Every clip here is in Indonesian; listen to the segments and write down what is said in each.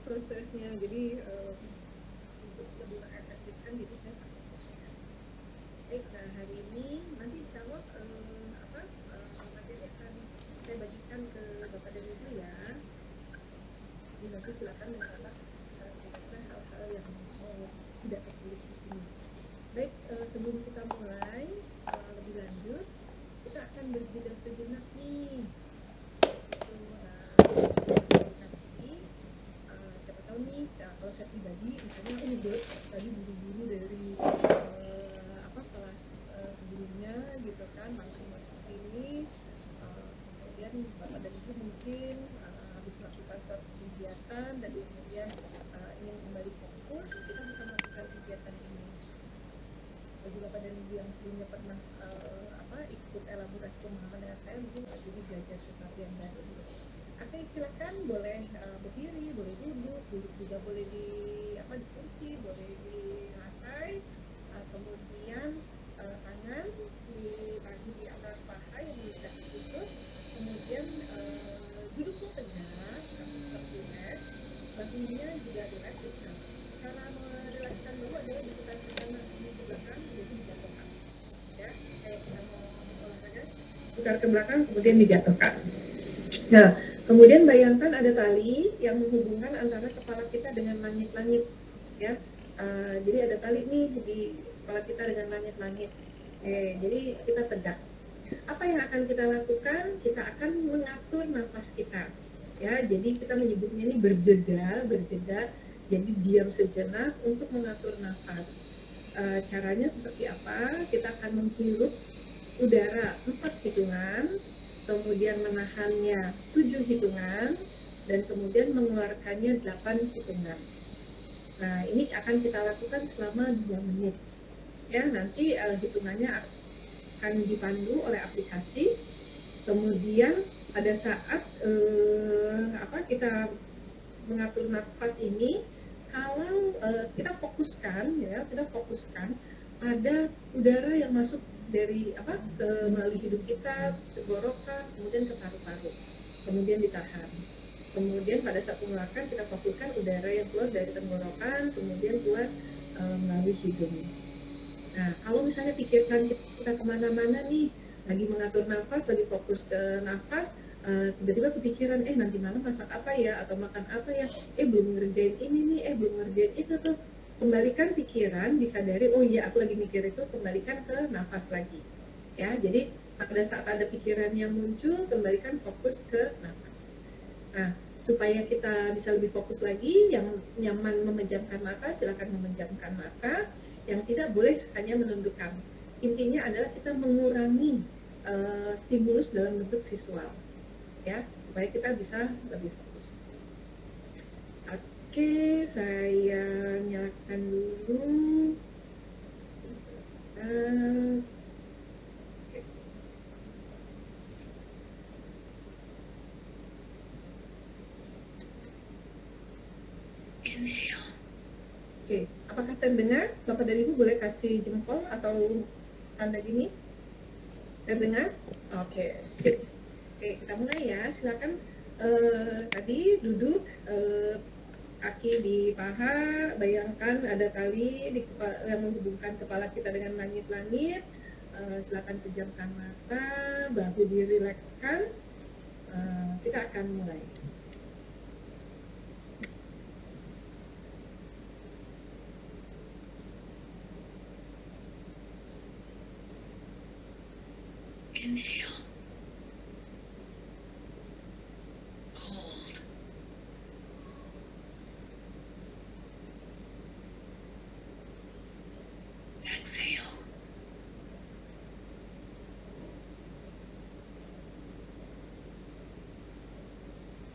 prosesnya. Jadi untuk lebih mengefektifkan, jadi saya pakai Postman. Baik, hari ini nanti insya Allah materi akan saya bagikan ke Bapak dan Ibu ya. Jadi nanti silakan mencatat hal-hal yang tidak tertulis di sini. Baik, sebelum kita mulai lebih lanjut, kita akan berjeda sejenak nih. Siapa tahu nih, kalau saya pribadi, misalnya aku ngedot tadi buru-buru dari kelas sebelumnya gitu kan, langsung masuk sini, kemudian Bapak dan Ibu mungkin habis melakukan suatu kegiatan dan kemudian ingin kembali fokus, kita bisa melakukan kegiatan ini. Bagi Bapak dan Ibu yang sebelumnya pernah ikut elaborasi pemahaman dengan saya, mungkin jadi belajar sesuatu yang baru. Oke, silakan boleh berdiri, boleh duduk juga boleh di kursi, boleh di lantai, kemudian tangan dibagi di atas paha yang bisa ditutup, kemudian duduknya tegak, seperti relax, bahunya juga relax. Cara merelakskan dulu adalah diputar ke kanan, ke belakang, jadi dijatuhkan. Ya, kayak kita mau olahraga, putar ke belakang, kemudian dijatuhkan. Nah, kemudian bayangkan ada tali yang menghubungkan antara kepala kita dengan langit-langit, ya. Jadi ada tali nih di kepala kita dengan langit-langit. Jadi kita tegak. Apa yang akan kita lakukan? Kita akan mengatur nafas kita, ya. Jadi kita menyebutnya ini berjeda. Jadi diam sejenak untuk mengatur nafas. Caranya seperti apa? Kita akan menghirup udara 4 hitungan, kemudian menahannya 7 hitungan, dan kemudian mengeluarkannya 8 hitungan. Nah, ini akan kita lakukan selama 2 menit. Ya, nanti hitungannya akan dipandu oleh aplikasi. Kemudian pada saat kita mengatur nafas ini, kalau kita fokuskan pada udara yang masuk dari melalui hidung kita, tenggorokan, kemudian ke paru-paru, kemudian ditahan. Kemudian pada saat mengeluarkan kita fokuskan udara yang keluar dari tenggorokan, kemudian keluar melalui hidung. Nah, kalau misalnya pikiran kita kemana-mana nih, lagi mengatur nafas, lagi fokus ke nafas, tiba-tiba kepikiran, nanti malam masak apa ya, atau makan apa ya, belum ngerjain ini nih, belum ngerjain itu tuh. Kembalikan pikiran, disadari, oh iya aku lagi mikir itu, kembalikan ke nafas lagi. Ya, jadi pada saat ada pikiran yang muncul, kembalikan fokus ke nafas. Nah, supaya kita bisa lebih fokus lagi, yang nyaman memejamkan mata, silakan memejamkan mata. Yang tidak boleh hanya menundukkan. Intinya adalah kita mengurangi stimulus dalam bentuk visual, ya, supaya kita bisa lebih fokus. Oke, saya nyalakan dulu. Oke, apakah terdengar? Bapak dan Ibu boleh kasih jempol atau tanda gini? Terdengar? Oke, sip. Oke, kita mulai ya. Silakan tadi duduk, kaki di paha, bayangkan ada tali yang menghubungkan kepala kita dengan langit-langit. Silakan pejamkan mata, bahu dirilekskan. Kita akan mulai. Inhale. Hold. Exhale.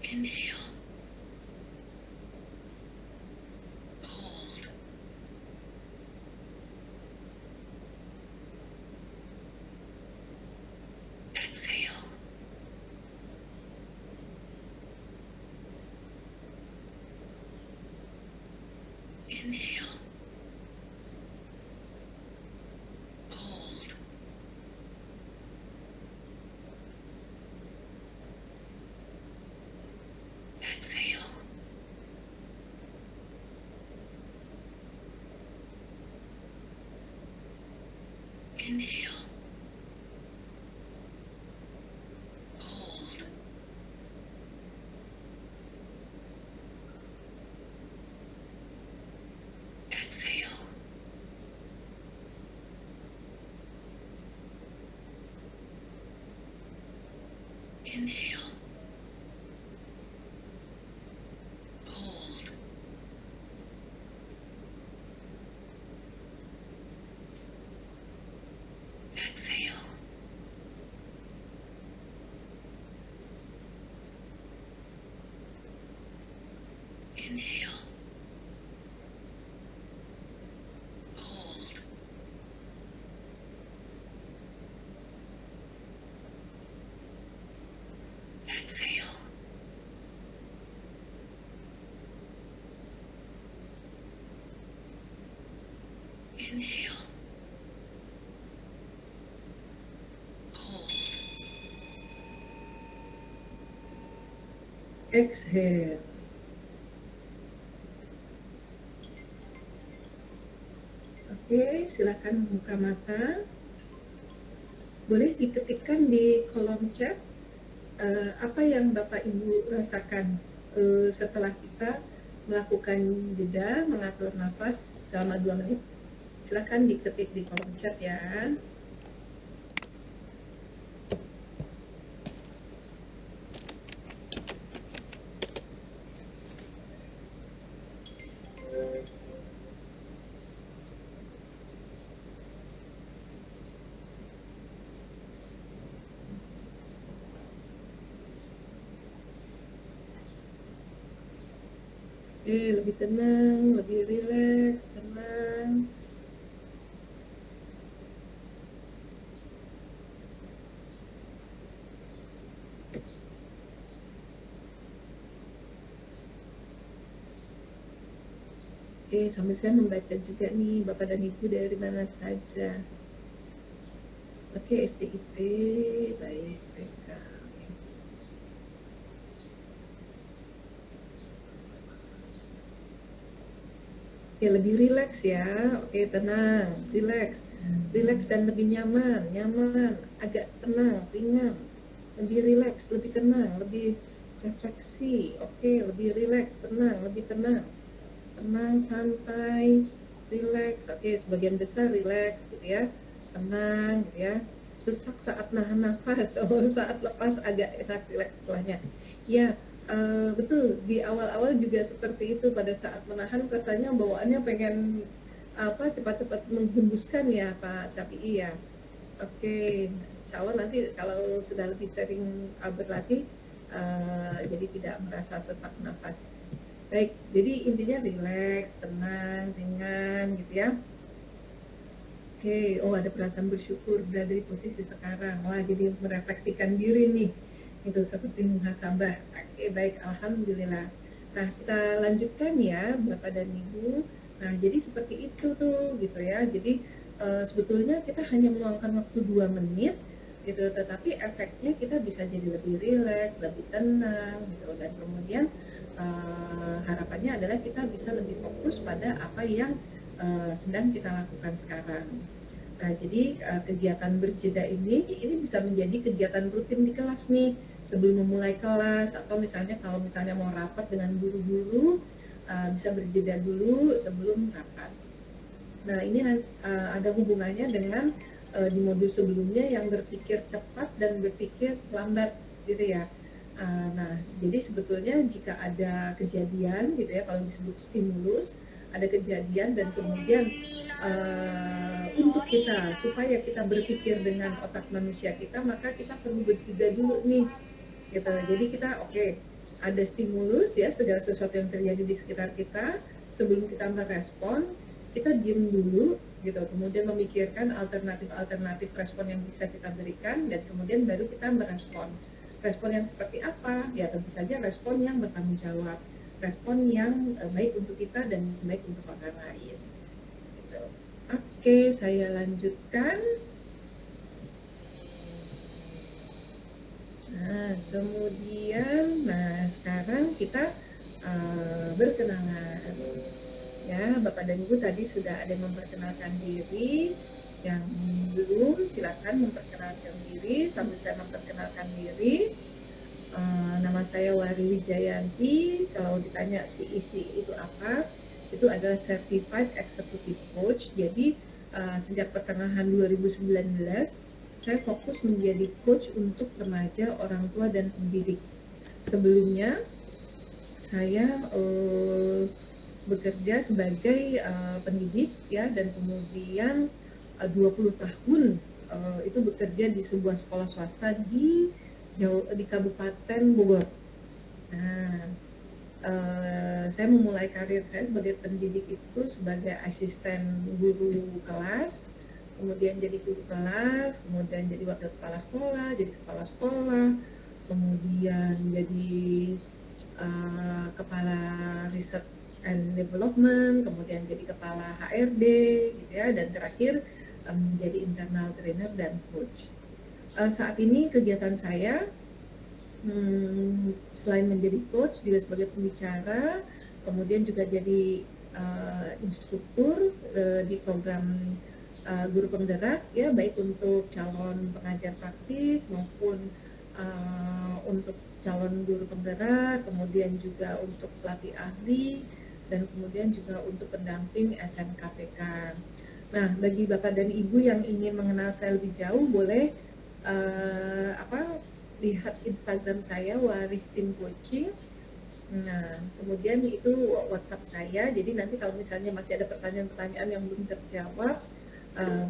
Inhale. Hold. Exhale. Inhale. Hold. Exhale. Inhale. Hold. Exhale. Inhale. Hold. Exhale. Inhale. Hold. Exhale. Inhale. Hold. Exhale. Oke, silakan buka mata. Boleh diketikkan di kolom chat apa yang Bapak Ibu rasakan setelah kita melakukan jeda mengatur nafas selama 2 menit. Silakan diketik di kolom chat ya. Lebih tenang, lebih rileks, tenang. Sambil saya membaca juga nih Bapak dan Ibu dari mana saja. STIP, baik, PK. Lebih rileks ya. Tenang, rileks dan lebih nyaman, agak tenang, ringan, lebih rileks, lebih tenang, lebih refleksi. Lebih rileks, tenang, lebih tenang, santai, rileks. Sebagian besar rileks gitu ya, tenang gitu ya. Sesak saat nahan nafas, saat lepas agak enak, rileks setelahnya. Ya, betul, di awal-awal juga seperti itu. Pada saat menahan rasanya bawaannya pengen cepat-cepat menghembuskan ya Pak Syafi'i ya. Insya Allah nanti kalau sudah lebih sering berlatih jadi tidak merasa sesak nafas. Baik, jadi intinya rileks, tenang, ringan gitu ya. Ada perasaan bersyukur berada di posisi sekarang. Wah, jadi merefleksikan diri nih. Itu seperti muhasabah. Baik, alhamdulillah. Nah, kita lanjutkan ya, Bapak dan Ibu. Nah, jadi seperti itu tuh gitu ya. Jadi sebetulnya kita hanya meluangkan waktu 2 menit gitu, tetapi efeknya kita bisa jadi lebih rileks, lebih tenang gitu, dan kemudian harapannya adalah kita bisa lebih fokus pada apa yang sedang kita lakukan sekarang. Nah, jadi kegiatan berjeda ini bisa menjadi kegiatan rutin di kelas nih, sebelum memulai kelas, atau misalnya kalau misalnya mau rapat dengan guru-guru, bisa berjeda dulu sebelum rapat. Nah, ini ada hubungannya dengan di modul sebelumnya yang berpikir cepat dan berpikir lambat gitu ya. Nah, jadi sebetulnya jika ada kejadian gitu ya, kalau disebut stimulus, ada kejadian dan kemudian untuk kita supaya kita berpikir dengan otak manusia kita, maka kita perlu berjeda dulu nih gitu. Jadi kita ada stimulus ya, segala sesuatu yang terjadi di sekitar kita, sebelum kita merespon kita diam dulu gitu, kemudian memikirkan alternatif respon yang bisa kita berikan, dan kemudian baru kita merespon. Respon yang seperti apa? Ya tentu saja respon yang bertanggung jawab, respon yang baik untuk kita dan baik untuk orang lain gitu. Oke, saya lanjutkan. Nah, kemudian, sekarang kita berkenalan. Ya, Bapak dan Ibu tadi sudah ada yang memperkenalkan diri. Yang belum, silakan memperkenalkan diri. Sambil saya memperkenalkan diri, nama saya Wari Wijayanti. Kalau ditanya CEC itu apa, itu adalah Certified Executive Coach. Jadi sejak pertengahan 2019 saya fokus menjadi coach untuk remaja, orang tua, dan pendidik. Sebelumnya saya bekerja sebagai pendidik ya, dan kemudian 20 tahun itu bekerja di sebuah sekolah swasta di Kabupaten Bogor. Nah, saya memulai karir saya sebagai pendidik itu sebagai asisten guru kelas, kemudian jadi guru kelas, kemudian jadi wakil kepala sekolah, jadi kepala sekolah, kemudian jadi kepala riset and development, kemudian jadi kepala HRD gitu ya, dan terakhir menjadi internal trainer dan coach. Saat ini kegiatan saya selain menjadi coach juga sebagai pembicara, kemudian juga jadi instruktur di program guru penggerak ya, baik untuk calon pengajar praktik maupun untuk calon guru penggerak, kemudian juga untuk pelatih ahli, dan kemudian juga untuk pendamping SMKPK. Nah, bagi Bapak dan Ibu yang ingin mengenal saya lebih jauh, boleh lihat Instagram saya, Waris Tim Coaching. Nah, kemudian itu WhatsApp saya. Jadi nanti kalau misalnya masih ada pertanyaan-pertanyaan yang belum terjawab,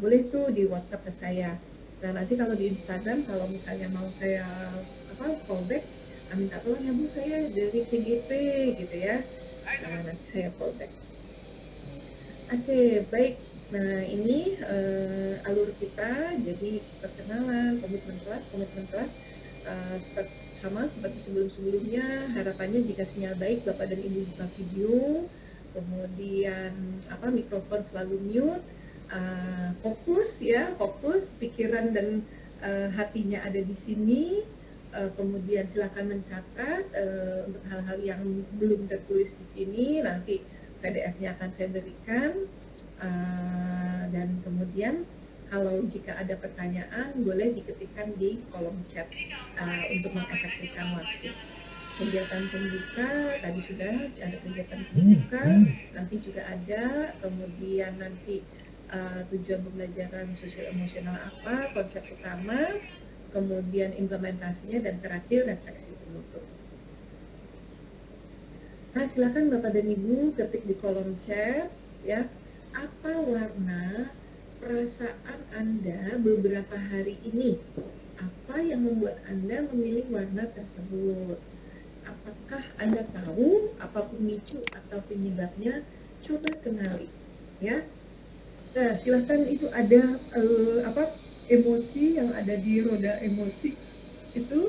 boleh tuh di WhatsApp ke saya. Nah, nanti kalau di Instagram, kalau misalnya mau saya callback, minta tolong ya Bu, saya dari CGP gitu ya. Nah, nanti saya callback. Oke, baik. Nah, ini alur kita. Jadi perkenalan, komitmen kelas sama seperti sebelumnya. Harapannya jika sinyal baik, Bapak dan Ibu buka video, kemudian mikrofon selalu mute, fokus pikiran dan hatinya ada di sini. Kemudian silakan mencatat untuk hal-hal yang belum tertulis di sini, nanti PDF-nya akan saya berikan. Dan kemudian kalau jika ada pertanyaan boleh diketikkan di kolom chat untuk mengefektifkan waktu. Kegiatan pembuka tadi sudah ada, kegiatan pembuka nanti juga ada, kemudian nanti tujuan pembelajaran sosial emosional apa, konsep utama, kemudian implementasinya, dan terakhir refleksi penutup. Nah, silakan Bapak dan Ibu ketik di kolom chat ya, apa warna perasaan Anda beberapa hari ini? Apa yang membuat Anda memilih warna tersebut? Apakah Anda tahu apa pemicu atau penyebabnya? Coba kenali ya. Nah, silahkan, itu ada emosi yang ada di roda emosi itu,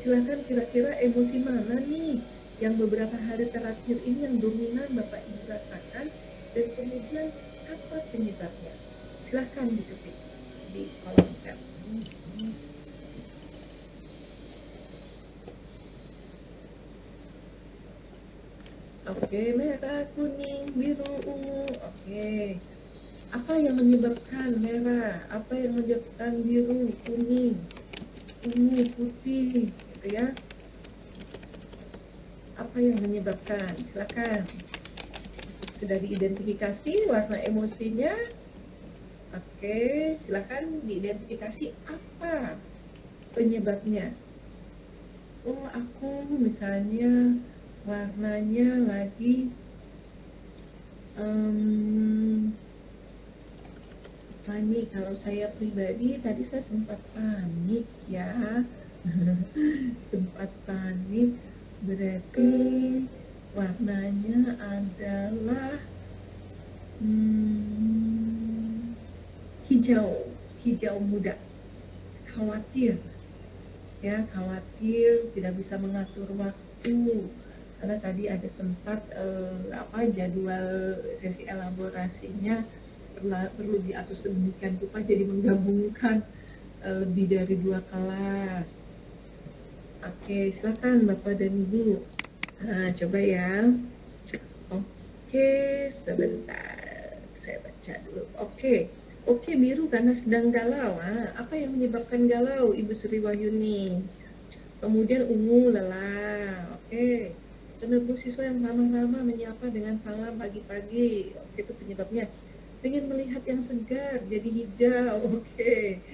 silahkan kira-kira emosi mana nih yang beberapa hari terakhir ini yang dominan Bapak Ibu rasakan, dan kemudian apa penyebabnya? Silahkan diketik di kolom chat. Oke, merah, kuning, biru, ungu. Oke. Apa yang menyebabkan merah? Apa yang menyebabkan biru, kuning, ungu, putih, gitu ya? Apa yang menyebabkan? Silakan. Sudah diidentifikasi warna emosinya? Oke, silakan diidentifikasi apa penyebabnya. Oh, aku misalnya warnanya lagi panik. Kalau saya pribadi tadi saya sempat panik ya. Sempat panik berarti warnanya adalah hijau, hijau muda. Khawatir ya, khawatir tidak bisa mengatur waktu karena tadi ada sempat jadwal sesi elaborasinya perlu diatur sedemikian rupa jadi menggabungkan lebih dari 2 kelas. Oke, silakan Bapak dan Ibu. Nah, coba ya. Oke, sebentar. Saya baca dulu. Oke, biru karena sedang galau. Apa yang menyebabkan galau, Ibu Sri Wahyuni? Kemudian ungu, lelah. Oke. Penerbus siswa yang ramah-ramah menyapa dengan salam pagi-pagi. Oke, itu penyebabnya. Pengen melihat yang segar, jadi hijau. Oke.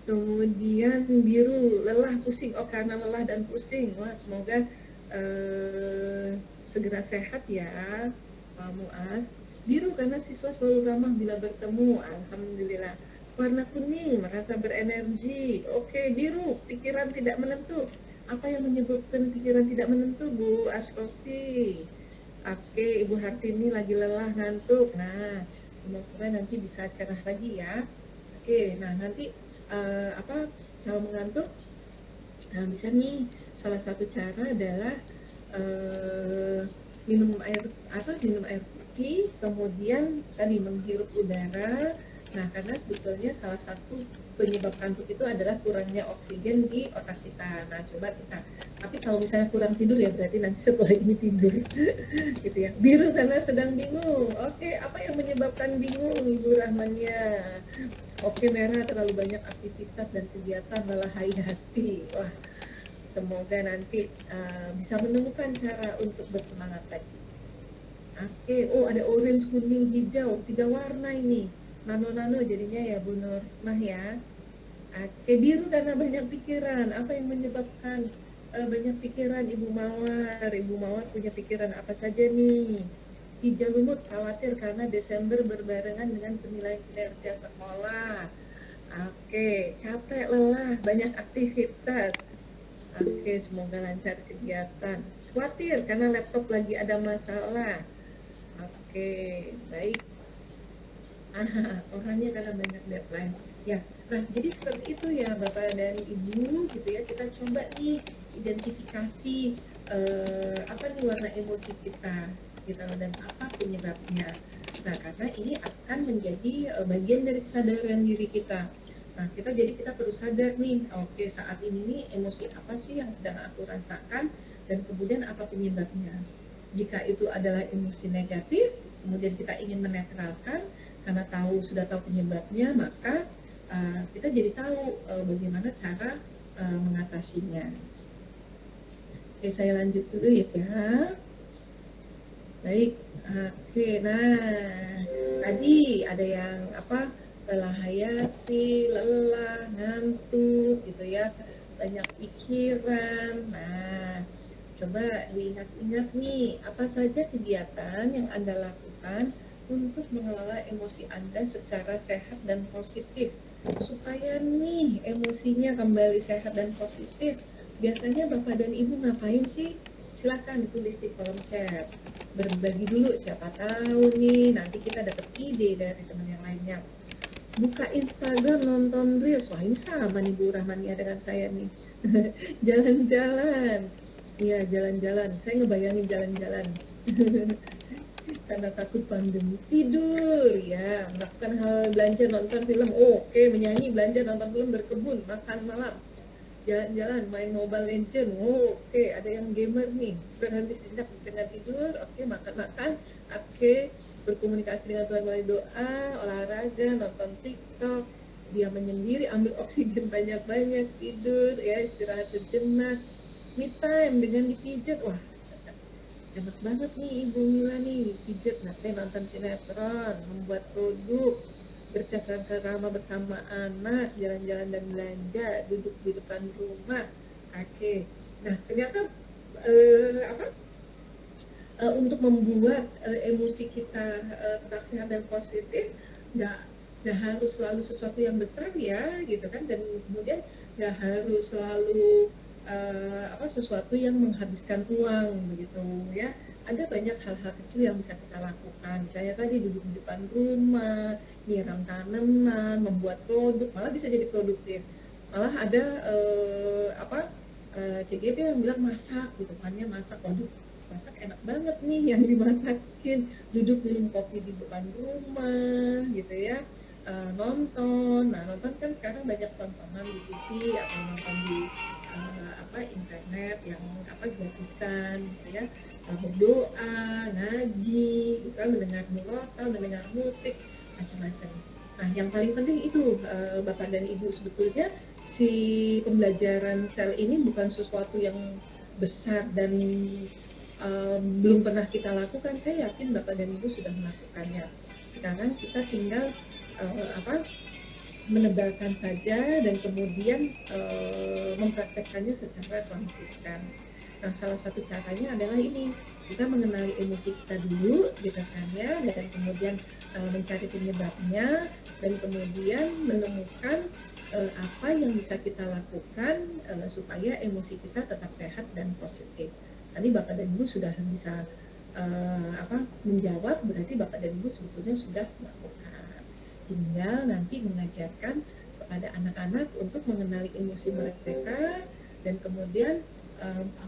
Kemudian biru, lelah, pusing. Oh, karena lelah dan pusing. Wah, semoga segera sehat ya, Pak Muas. Biru karena siswa selalu ramah bila bertemu. Alhamdulillah. Warna kuning, merasa berenergi. Oke, biru, pikiran tidak menentu. Apa yang menyebabkan pikiran tidak menentu, Bu Asrofi? Oke, Ibu Hartini lagi lelah, ngantuk. Nah, semoga nanti bisa cerah lagi ya. Oke, nah nanti kalau mengantuk, nah bisa nih, salah satu cara adalah minum air putih, kemudian tadi menghirup udara. Nah, karena sebetulnya salah satu penyebab kantuk itu adalah kurangnya oksigen di otak kita. Nah, coba kita. Tapi kalau misalnya kurang tidur ya berarti nanti setelah ini tidur, gitu ya. Biru karena sedang bingung. Oke, apa yang menyebabkan bingung, Ibu Rahmania? Oke, merah terlalu banyak aktivitas dan kegiatan melahai hati. Wah, semoga nanti bisa menemukan cara untuk bersemangat lagi. Oke, oh ada orange, kuning, hijau, 3 warna ini. Nano-nano jadinya ya Bu Nurmah ya. Oke, biru karena banyak pikiran. Apa yang menyebabkan banyak pikiran, Ibu Mawar? Ibu Mawar punya pikiran apa saja nih? Hijau lumut, khawatir karena Desember berbarengan dengan penilaian kinerja sekolah. Oke, capek, lelah, banyak aktivitas. Oke, semoga lancar kegiatan. Khawatir karena laptop lagi ada masalah. Oke, baik. Orangnya karena banyak deadline. Ya, nah jadi seperti itu ya Bapak dan Ibu, gitu ya. Kita coba nih identifikasi apa nih warna emosi kita, gitu, dan apa penyebabnya. Nah, karena ini akan menjadi bagian dari kesadaran diri kita. Nah, kita perlu sadar nih, oke, saat ini nih emosi apa sih yang sedang aku rasakan dan kemudian apa penyebabnya. Jika itu adalah emosi negatif, kemudian kita ingin menetralkan karena sudah tahu penyebabnya, maka kita jadi tahu bagaimana cara mengatasinya. Oke, saya lanjut dulu ya. Baik, oke, nah tadi ada yang lelah hayati, lelah, ngantuk gitu ya, banyak pikiran. Nah, coba diingat-ingat nih, apa saja kegiatan yang Anda lakukan untuk mengelola emosi Anda secara sehat dan positif. Supaya nih emosinya kembali sehat dan positif, biasanya Bapak dan Ibu ngapain sih? Silakan ditulis di kolom chat. Berbagi dulu, siapa tahu nih nanti kita dapat ide dari teman yang lainnya. Buka Instagram, nonton Reels. Wah, ini sama nih Bu Rahmania dengan saya nih. Jalan-jalan. Iya, jalan-jalan. Saya ngebayangin jalan-jalan. Karena takut pandemi. Tidur, ya. Melakukan hal belanja, nonton film. Oke, menyanyi, belanja, nonton film, berkebun, makan malam. Jalan-jalan, main Mobile Legend. Oke, ada yang gamer nih. Berhenti sejenak dengan tidur. Oke, makan-makan. Oke, berkomunikasi dengan Tuhan melalui doa, olahraga, nonton TikTok, dia menyendiri, ambil oksigen banyak-banyak, tidur, ya, istirahat sejenak, me time dengan dipijat. Wah, enak banget nih Ibu Mila nih, pijat, nanti nonton sinetron, membuat produk. bercengkrama bersama anak, jalan-jalan dan belanja, duduk di depan rumah. Oke. Nah, ternyata apa? Untuk membuat emosi kita tetap sehat dan positif, nggak nggak harus selalu sesuatu yang besar ya, gitu kan, dan kemudian nggak harus selalu sesuatu yang menghabiskan uang begitu ya. Ada banyak hal-hal kecil yang bisa kita lakukan, misalnya tadi duduk di depan rumah, nyiram tanaman, membuat produk, malah bisa jadi produktif. Malah ada CGP yang bilang masak gitu kan ya, masak, waduh masak enak banget nih yang dimasakin, duduk minum kopi di depan rumah gitu ya. Nonton, nah nonton kan sekarang banyak tontonan di TV atau nonton di internet yang gratisan gitu ya. Berdoa, ngaji gitu kan, mendengar murotal, mendengar musik, macam-macam. Nah yang paling penting itu Bapak dan Ibu, sebetulnya si pembelajaran sel ini bukan sesuatu yang besar dan belum pernah kita lakukan. Saya yakin Bapak dan Ibu sudah melakukannya. Sekarang kita tinggal menebalkan saja dan kemudian mempraktekkannya secara konsisten. Nah, salah satu caranya adalah ini, kita mengenali emosi kita dulu, gitu kan ya, dan kemudian mencari penyebabnya, dan kemudian menemukan apa yang bisa kita lakukan supaya emosi kita tetap sehat dan positif. Tadi Bapak dan Ibu sudah bisa menjawab, berarti Bapak dan Ibu sebetulnya sudah melakukan. Tinggal nanti mengajarkan kepada anak-anak untuk mengenali emosi mereka dan kemudian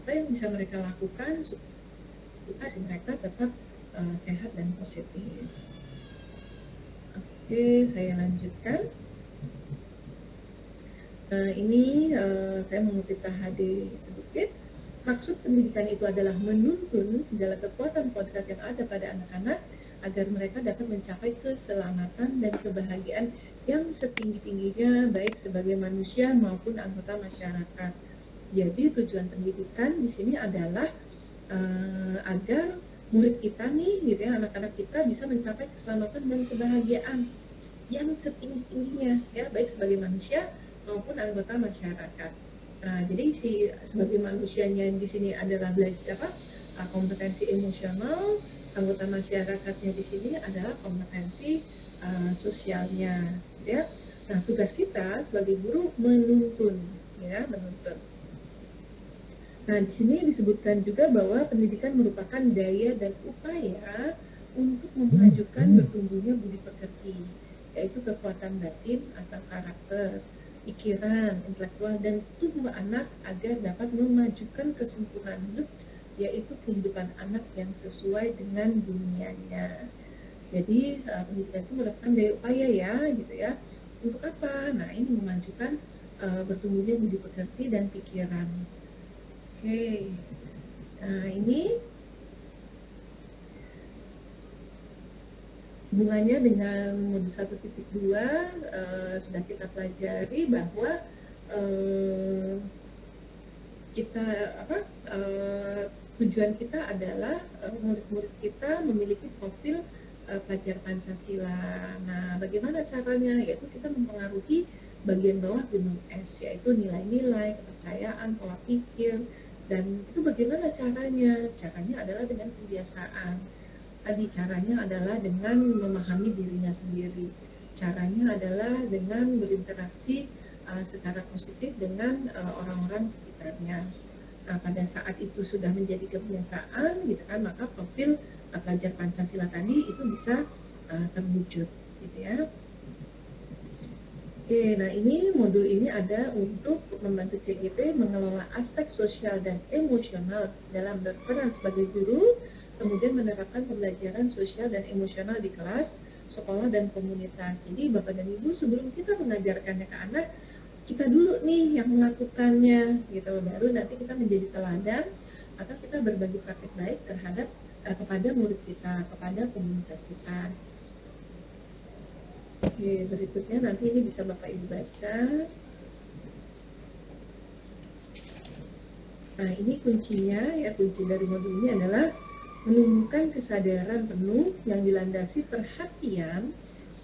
apa yang bisa mereka lakukan supaya mereka tetap sehat dan positif. Oke, saya lanjutkan. Ini saya mengutip KHD sedikit. Maksud pendidikan itu adalah menuntun segala kekuatan kodrat yang ada pada anak-anak agar mereka dapat mencapai keselamatan dan kebahagiaan yang setinggi-tingginya baik sebagai manusia maupun anggota masyarakat. Jadi tujuan pendidikan di sini adalah agar murid kita nih, gitu ya, anak-anak kita bisa mencapai keselamatan dan kebahagiaan yang setinggi-tingginya, ya, baik sebagai manusia maupun anggota masyarakat. Nah, jadi sebagai manusianya di sini adalah belajar kompetensi emosional, anggota masyarakatnya di sini adalah kompetensi sosialnya, ya. Nah, tugas kita sebagai guru menuntun, ya, menuntun. Nah, di sini disebutkan juga bahwa pendidikan merupakan daya dan upaya untuk memajukan bertumbuhnya budi pekerti, yaitu kekuatan batin atau karakter, pikiran, intelektual, dan tubuh anak agar dapat memajukan kesempurnaan hidup, yaitu kehidupan anak yang sesuai dengan dunianya. Jadi pendidikan itu merupakan daya upaya ya, gitu ya. Untuk apa? Nah, ini memajukan bertumbuhnya budi pekerti dan pikiran. Oke. Nah, ini hubungannya dengan modul 1.2 sudah kita pelajari bahwa kita tujuan kita adalah murid-murid kita memiliki profil pelajar Pancasila. Nah, bagaimana caranya? Yaitu kita mempengaruhi bagian bawah gunung es, yaitu nilai-nilai, kepercayaan, pola pikir, dan itu bagaimana caranya? Caranya adalah dengan kebiasaan. Tadi caranya adalah dengan memahami dirinya sendiri. Caranya adalah dengan berinteraksi secara positif dengan orang-orang sekitarnya. Nah, pada saat itu sudah menjadi kebiasaan, gitu kan, maka profil pelajar Pancasila tadi itu bisa terwujud, gitu ya. Oke, nah ini modul ini ada untuk membantu CGP mengelola aspek sosial dan emosional dalam berperan sebagai guru, kemudian menerapkan pembelajaran sosial dan emosional di kelas, sekolah, dan komunitas. Jadi Bapak dan Ibu sebelum kita mengajarkannya ke anak, kita dulu nih yang melakukannya, gitu. Baru nanti kita menjadi teladan atau kita berbagi praktik baik terhadap kepada murid kita, kepada komunitas kita. Oke, berikutnya nanti ini bisa Bapak Ibu baca. Nah, ini kuncinya, ya, kunci dari modul ini adalah menumbuhkan kesadaran penuh yang dilandasi perhatian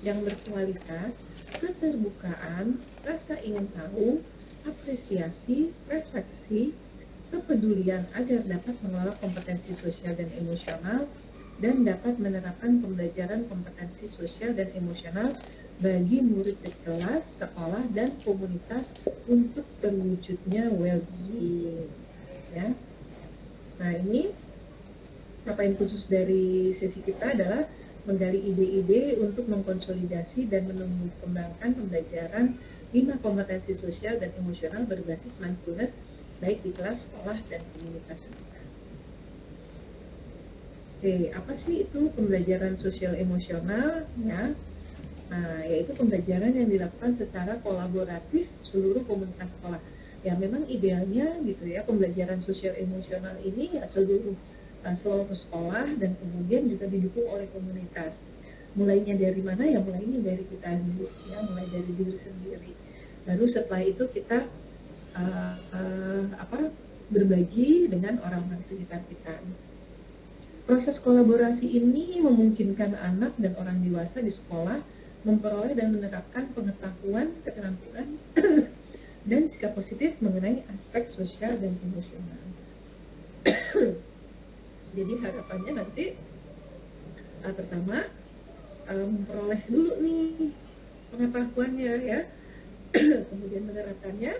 yang berkualitas, keterbukaan, rasa ingin tahu, apresiasi, refleksi, kepedulian agar dapat mengelola kompetensi sosial dan emosional, dan dapat menerapkan pembelajaran kompetensi sosial dan emosional bagi murid di kelas, sekolah, dan komunitas untuk terwujudnya well-being. Ya. Nah, ini poin khusus dari sesi kita adalah menggali ide-ide untuk mengkonsolidasi dan menumbuh kembangkan pembelajaran 5 kompetensi sosial dan emosional berbasis mindfulness baik di kelas, sekolah, dan komunitas sekitar. Oke, apa sih itu pembelajaran sosial emosional? Ya, nah, yaitu pembelajaran yang dilakukan secara kolaboratif seluruh komunitas sekolah. Ya, memang idealnya gitu ya, pembelajaran sosial emosional ini ya seluruh sekolah dan kemudian juga didukung oleh komunitas. Mulainya dari mana ya? Mulainya dari kita dulu ya, mulai dari diri sendiri. Baru setelah itu kita berbagi dengan orang-orang sekitar kita. Proses kolaborasi ini memungkinkan anak dan orang dewasa di sekolah memperoleh dan menerapkan pengetahuan, keterampilan, dan sikap positif mengenai aspek sosial dan emosional. Jadi harapannya nanti pertama memperoleh dulu nih pengetahuannya ya, kemudian menerapkannya,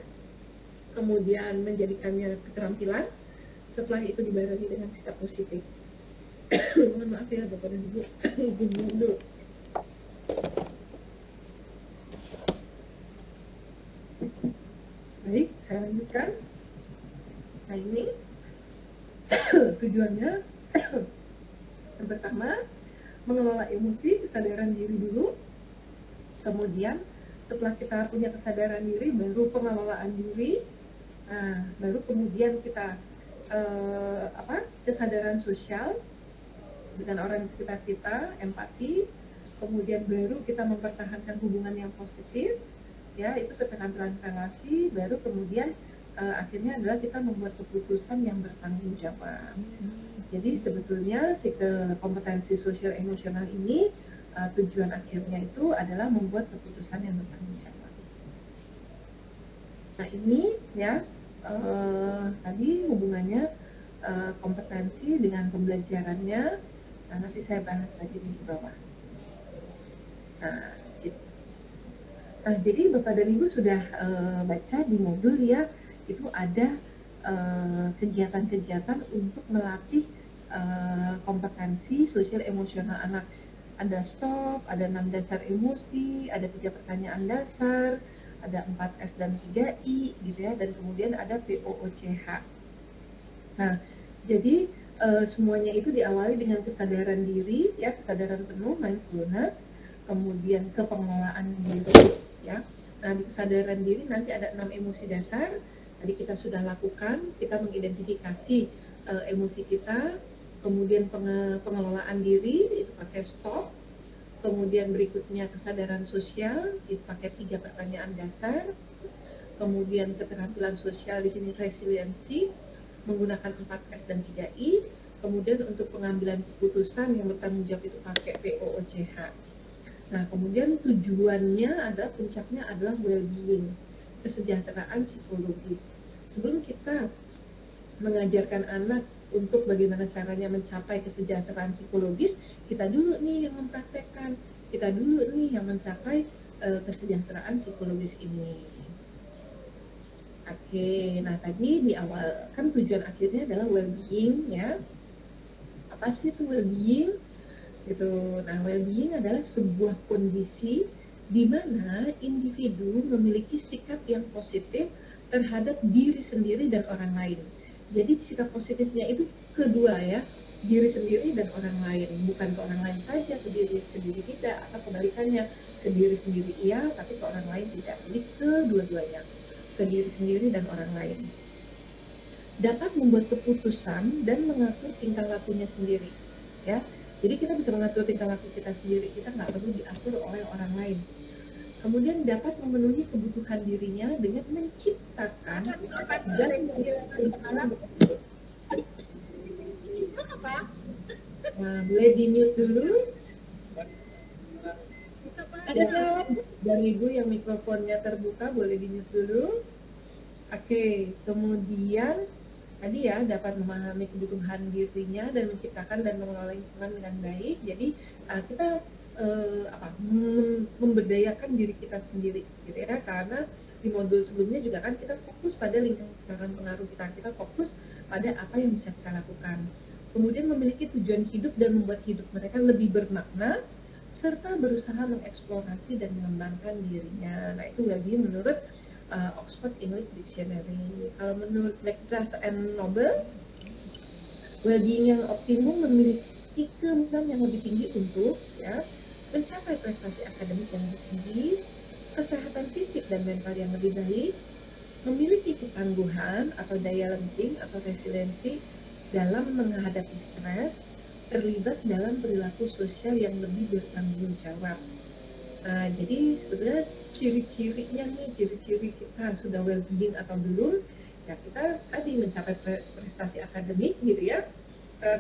kemudian menjadikannya keterampilan, setelah itu dibarengi dengan sikap positif. Mohon maaf ya Bapak dan Ibu, izin dulu. Baik, saya lanjutkan. Nah, ini tujuannya yang pertama mengelola emosi, kesadaran diri dulu. Kemudian setelah kita punya kesadaran diri, baru pengelolaan diri. Nah, baru kemudian kita kesadaran sosial dengan orang di sekitar kita, empati. Kemudian baru kita mempertahankan hubungan yang positif, ya, itu keterampilan relasi. Baru kemudian akhirnya adalah kita membuat keputusan yang bertanggung jawab. Jadi sebetulnya kompetensi sosial emosional ini tujuan akhirnya itu adalah membuat keputusan yang bertanggung jawab. Nah, ini ya tadi hubungannya kompetensi dengan pembelajarannya. Nah, nanti saya bahas lagi di bawah. Nah, jadi Bapak dan Ibu sudah baca di modul ya, itu ada kegiatan-kegiatan untuk melatih kompetensi sosial emosional anak. Ada STOP, ada 6 dasar emosi, ada 3 pertanyaan dasar, ada 4S dan 3I gitu ya, dan kemudian ada POOCH. Nah, jadi semuanya itu diawali dengan kesadaran diri ya, kesadaran penuh, mindfulness, kemudian kepengelolaan diri ya. Nah, di kesadaran diri nanti ada 6 emosi dasar. Tadi kita sudah lakukan, kita mengidentifikasi emosi kita, kemudian pengelolaan diri itu pakai STOP, kemudian berikutnya kesadaran sosial itu pakai 3 pertanyaan dasar, kemudian keterampilan sosial di sini resiliensi menggunakan 4S dan 3I, kemudian untuk pengambilan keputusan yang bertanggung jawab itu pakai POOCH. Nah, kemudian tujuannya adalah puncaknya adalah well-being, kesejahteraan psikologis. Sebelum kita mengajarkan anak untuk bagaimana caranya mencapai kesejahteraan psikologis, kita dulu nih yang mempraktekkan, kita dulu nih yang mencapai kesejahteraan psikologis ini. Oke, nah tadi di awal kan tujuan akhirnya adalah well-being ya. Apa sih itu well-being? Gitu. Nah, well-being adalah sebuah kondisi di mana individu memiliki sikap yang positif terhadap diri sendiri dan orang lain. Jadi sikap positifnya itu kedua ya, diri sendiri dan orang lain, bukan ke orang lain saja, ke diri sendiri tidak, atau kebalikannya, ke diri sendiri iya, tapi ke orang lain tidak. Jadi kedua-duanya, ke diri sendiri dan orang lain. Dapat membuat keputusan dan mengatur tingkah lakunya sendiri, ya. Jadi kita bisa mengatur tingkah laku kita sendiri, kita nggak perlu diatur oleh orang lain. Kemudian dapat memenuhi kebutuhan dirinya dengan menciptakan dan boleh di mute dulu. Bisa Ada Ya, kan? dan Ibu yang mikrofonnya terbuka boleh di-mute dulu. Oke, kemudian tadi ya dapat memahami kebutuhan dirinya dan menciptakan dan mengelola lingkungan dengan baik. Jadi kita memberdayakan diri kita sendiri, gitu ya. Karena di modul sebelumnya juga kan kita fokus pada lingkaran pengaruh kita. Kita fokus pada apa yang bisa kita lakukan. Kemudian memiliki tujuan hidup dan membuat hidup mereka lebih bermakna, serta berusaha mengeksplorasi dan mengembangkan dirinya. Nah, itu lagi menurut Oxford English Dictionary. Kalau menurut McGrath and Noble, well-being yang optimum memiliki kemampuan yang lebih tinggi untuk ya mencapai prestasi akademik yang lebih tinggi, kesehatan fisik dan mental yang lebih baik, memiliki ketangguhan atau daya lenting atau resiliensi dalam menghadapi stres, terlibat dalam perilaku sosial yang lebih bertanggung jawab. Nah, jadi sebetulnya ciri-cirinya nih, ciri-ciri kita sudah well-being atau belum, ya kita tadi mencapai prestasi akademik gitu ya.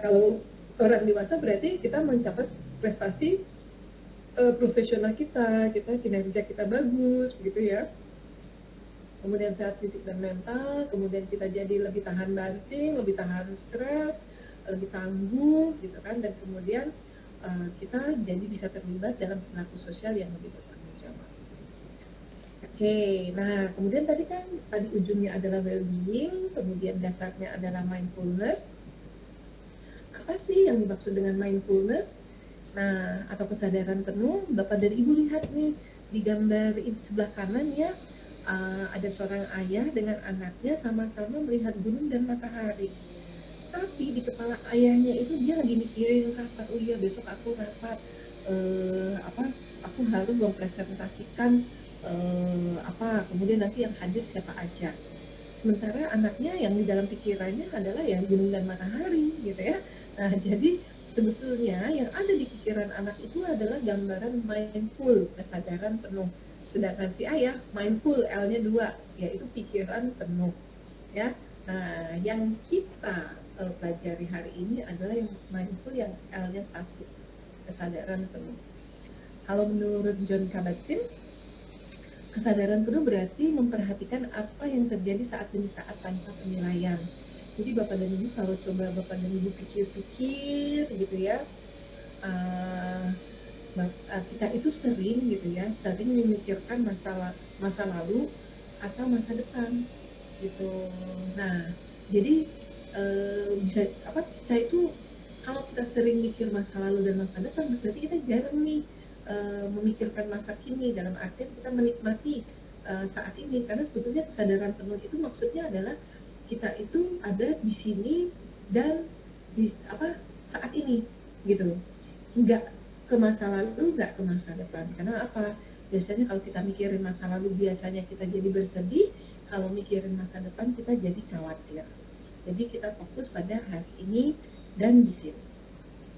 Kalau orang dewasa berarti kita mencapai prestasi profesional kita kinerja kita bagus begitu ya. Kemudian sehat fisik dan mental, kemudian kita jadi lebih tahan banting, lebih tahan stres, lebih tangguh gitu kan, dan kemudian kita jadi bisa terlibat dalam perilaku sosial yang lebih bertanggung jawab. Oke, nah kemudian tadi ujungnya adalah well-being, kemudian dasarnya adalah mindfulness. Apa sih yang dimaksud dengan mindfulness? Nah, atau kesadaran penuh. Bapak dan Ibu lihat nih di gambar sebelah kanan ya, ada seorang ayah dengan anaknya sama-sama melihat gunung dan matahari. Tapi di kepala ayahnya itu dia lagi mikirin rapat, oh iya besok aku rapat, aku harus mempresentasikan kemudian nanti yang hadir siapa aja. Sementara anaknya yang di dalam pikirannya adalah ya gunung dan matahari gitu ya. Nah, jadi sebetulnya yang ada di pikiran anak itu adalah gambaran mindful, kesadaran penuh. Sedangkan si ayah mindful, L-nya 2, yaitu pikiran penuh. Ya. Nah, yang kita pelajari hari ini adalah yang mindful yang L-nya 1, kesadaran penuh. Kalau menurut John Kabat-Zinn, kesadaran penuh berarti memperhatikan apa yang terjadi saat demi saat tanpa penilaian. Jadi Bapak dan Ibu kalau coba Bapak dan Ibu pikir-pikir gitu ya, kita itu sering gitu ya, sering memikirkan masa lalu atau masa depan gitu. Nah, jadi bisa kita itu kalau kita sering mikir masa lalu dan masa depan berarti kita jarang nih memikirkan masa kini, dalam artian kita menikmati saat ini, karena sebetulnya kesadaran penuh itu maksudnya adalah kita itu ada di sini dan di saat ini gitu, nggak ke masa lalu, nggak ke masa depan. Karena apa? Biasanya kalau kita mikirin masa lalu biasanya kita jadi bersedih, kalau mikirin masa depan kita jadi khawatir. Jadi kita fokus pada hari ini dan di sini.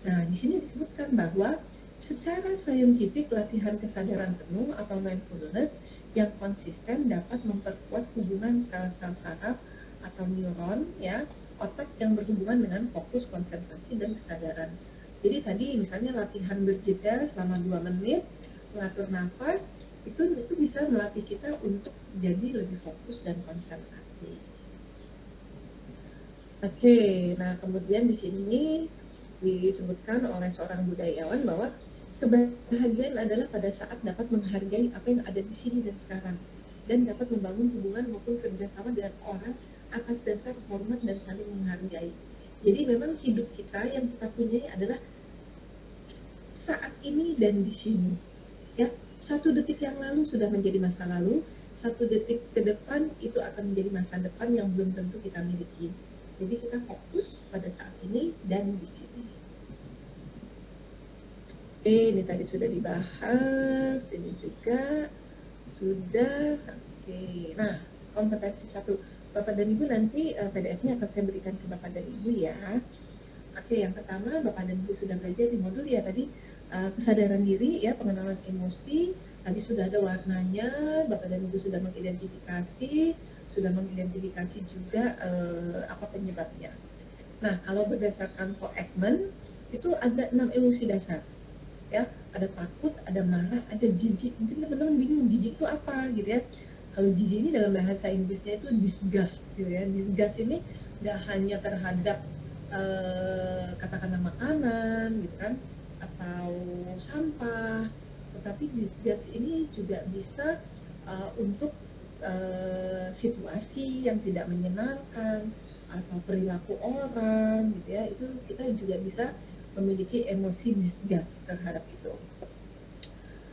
Nah, di sini disebutkan bahwa secara saintifik latihan kesadaran penuh atau mindfulness yang konsisten dapat memperkuat hubungan sel-sel saraf atau neuron ya, otak yang berhubungan dengan fokus, konsentrasi, dan kesadaran. Jadi tadi misalnya latihan berjeda selama 2 menit, mengatur nafas, itu bisa melatih kita untuk jadi lebih fokus dan konsentrasi. Oke, nah kemudian di sini disebutkan oleh seorang budayawan bahwa kebahagiaan adalah pada saat dapat menghargai apa yang ada di sini dan sekarang, dan dapat membangun hubungan maupun kerjasama dengan orang atas dasar hormat dan saling menghargai. Jadi memang hidup kita yang kita punyai adalah saat ini dan di sini. Ya, 1 detik yang lalu sudah menjadi masa lalu, 1 detik ke depan itu akan menjadi masa depan yang belum tentu kita miliki. Jadi kita fokus pada saat ini dan di sini. Oke, ini tadi sudah dibahas, ini juga sudah. Oke, nah kompetensi 1, Bapak dan Ibu nanti PDF-nya akan saya berikan ke Bapak dan Ibu ya. Oke, yang pertama Bapak dan Ibu sudah belajar di modul ya tadi kesadaran diri ya, pengenalan emosi. Tadi sudah ada warnanya, Bapak dan Ibu sudah mengidentifikasi juga apa penyebabnya. Nah, kalau berdasarkan Paul Ekman itu ada 6 emosi dasar. Ya, ada takut, ada marah, ada jijik. Mungkin teman-teman bingung jijik itu apa gitu ya. Kalau jijik ini dalam bahasa Inggrisnya itu disgust gitu ya. Disgust ini nggak hanya terhadap katakanlah makanan gitu kan, atau sampah, tetapi disgust ini juga bisa untuk situasi yang tidak menyenangkan atau perilaku orang gitu ya, itu kita juga bisa memiliki emosi disgust terhadap itu.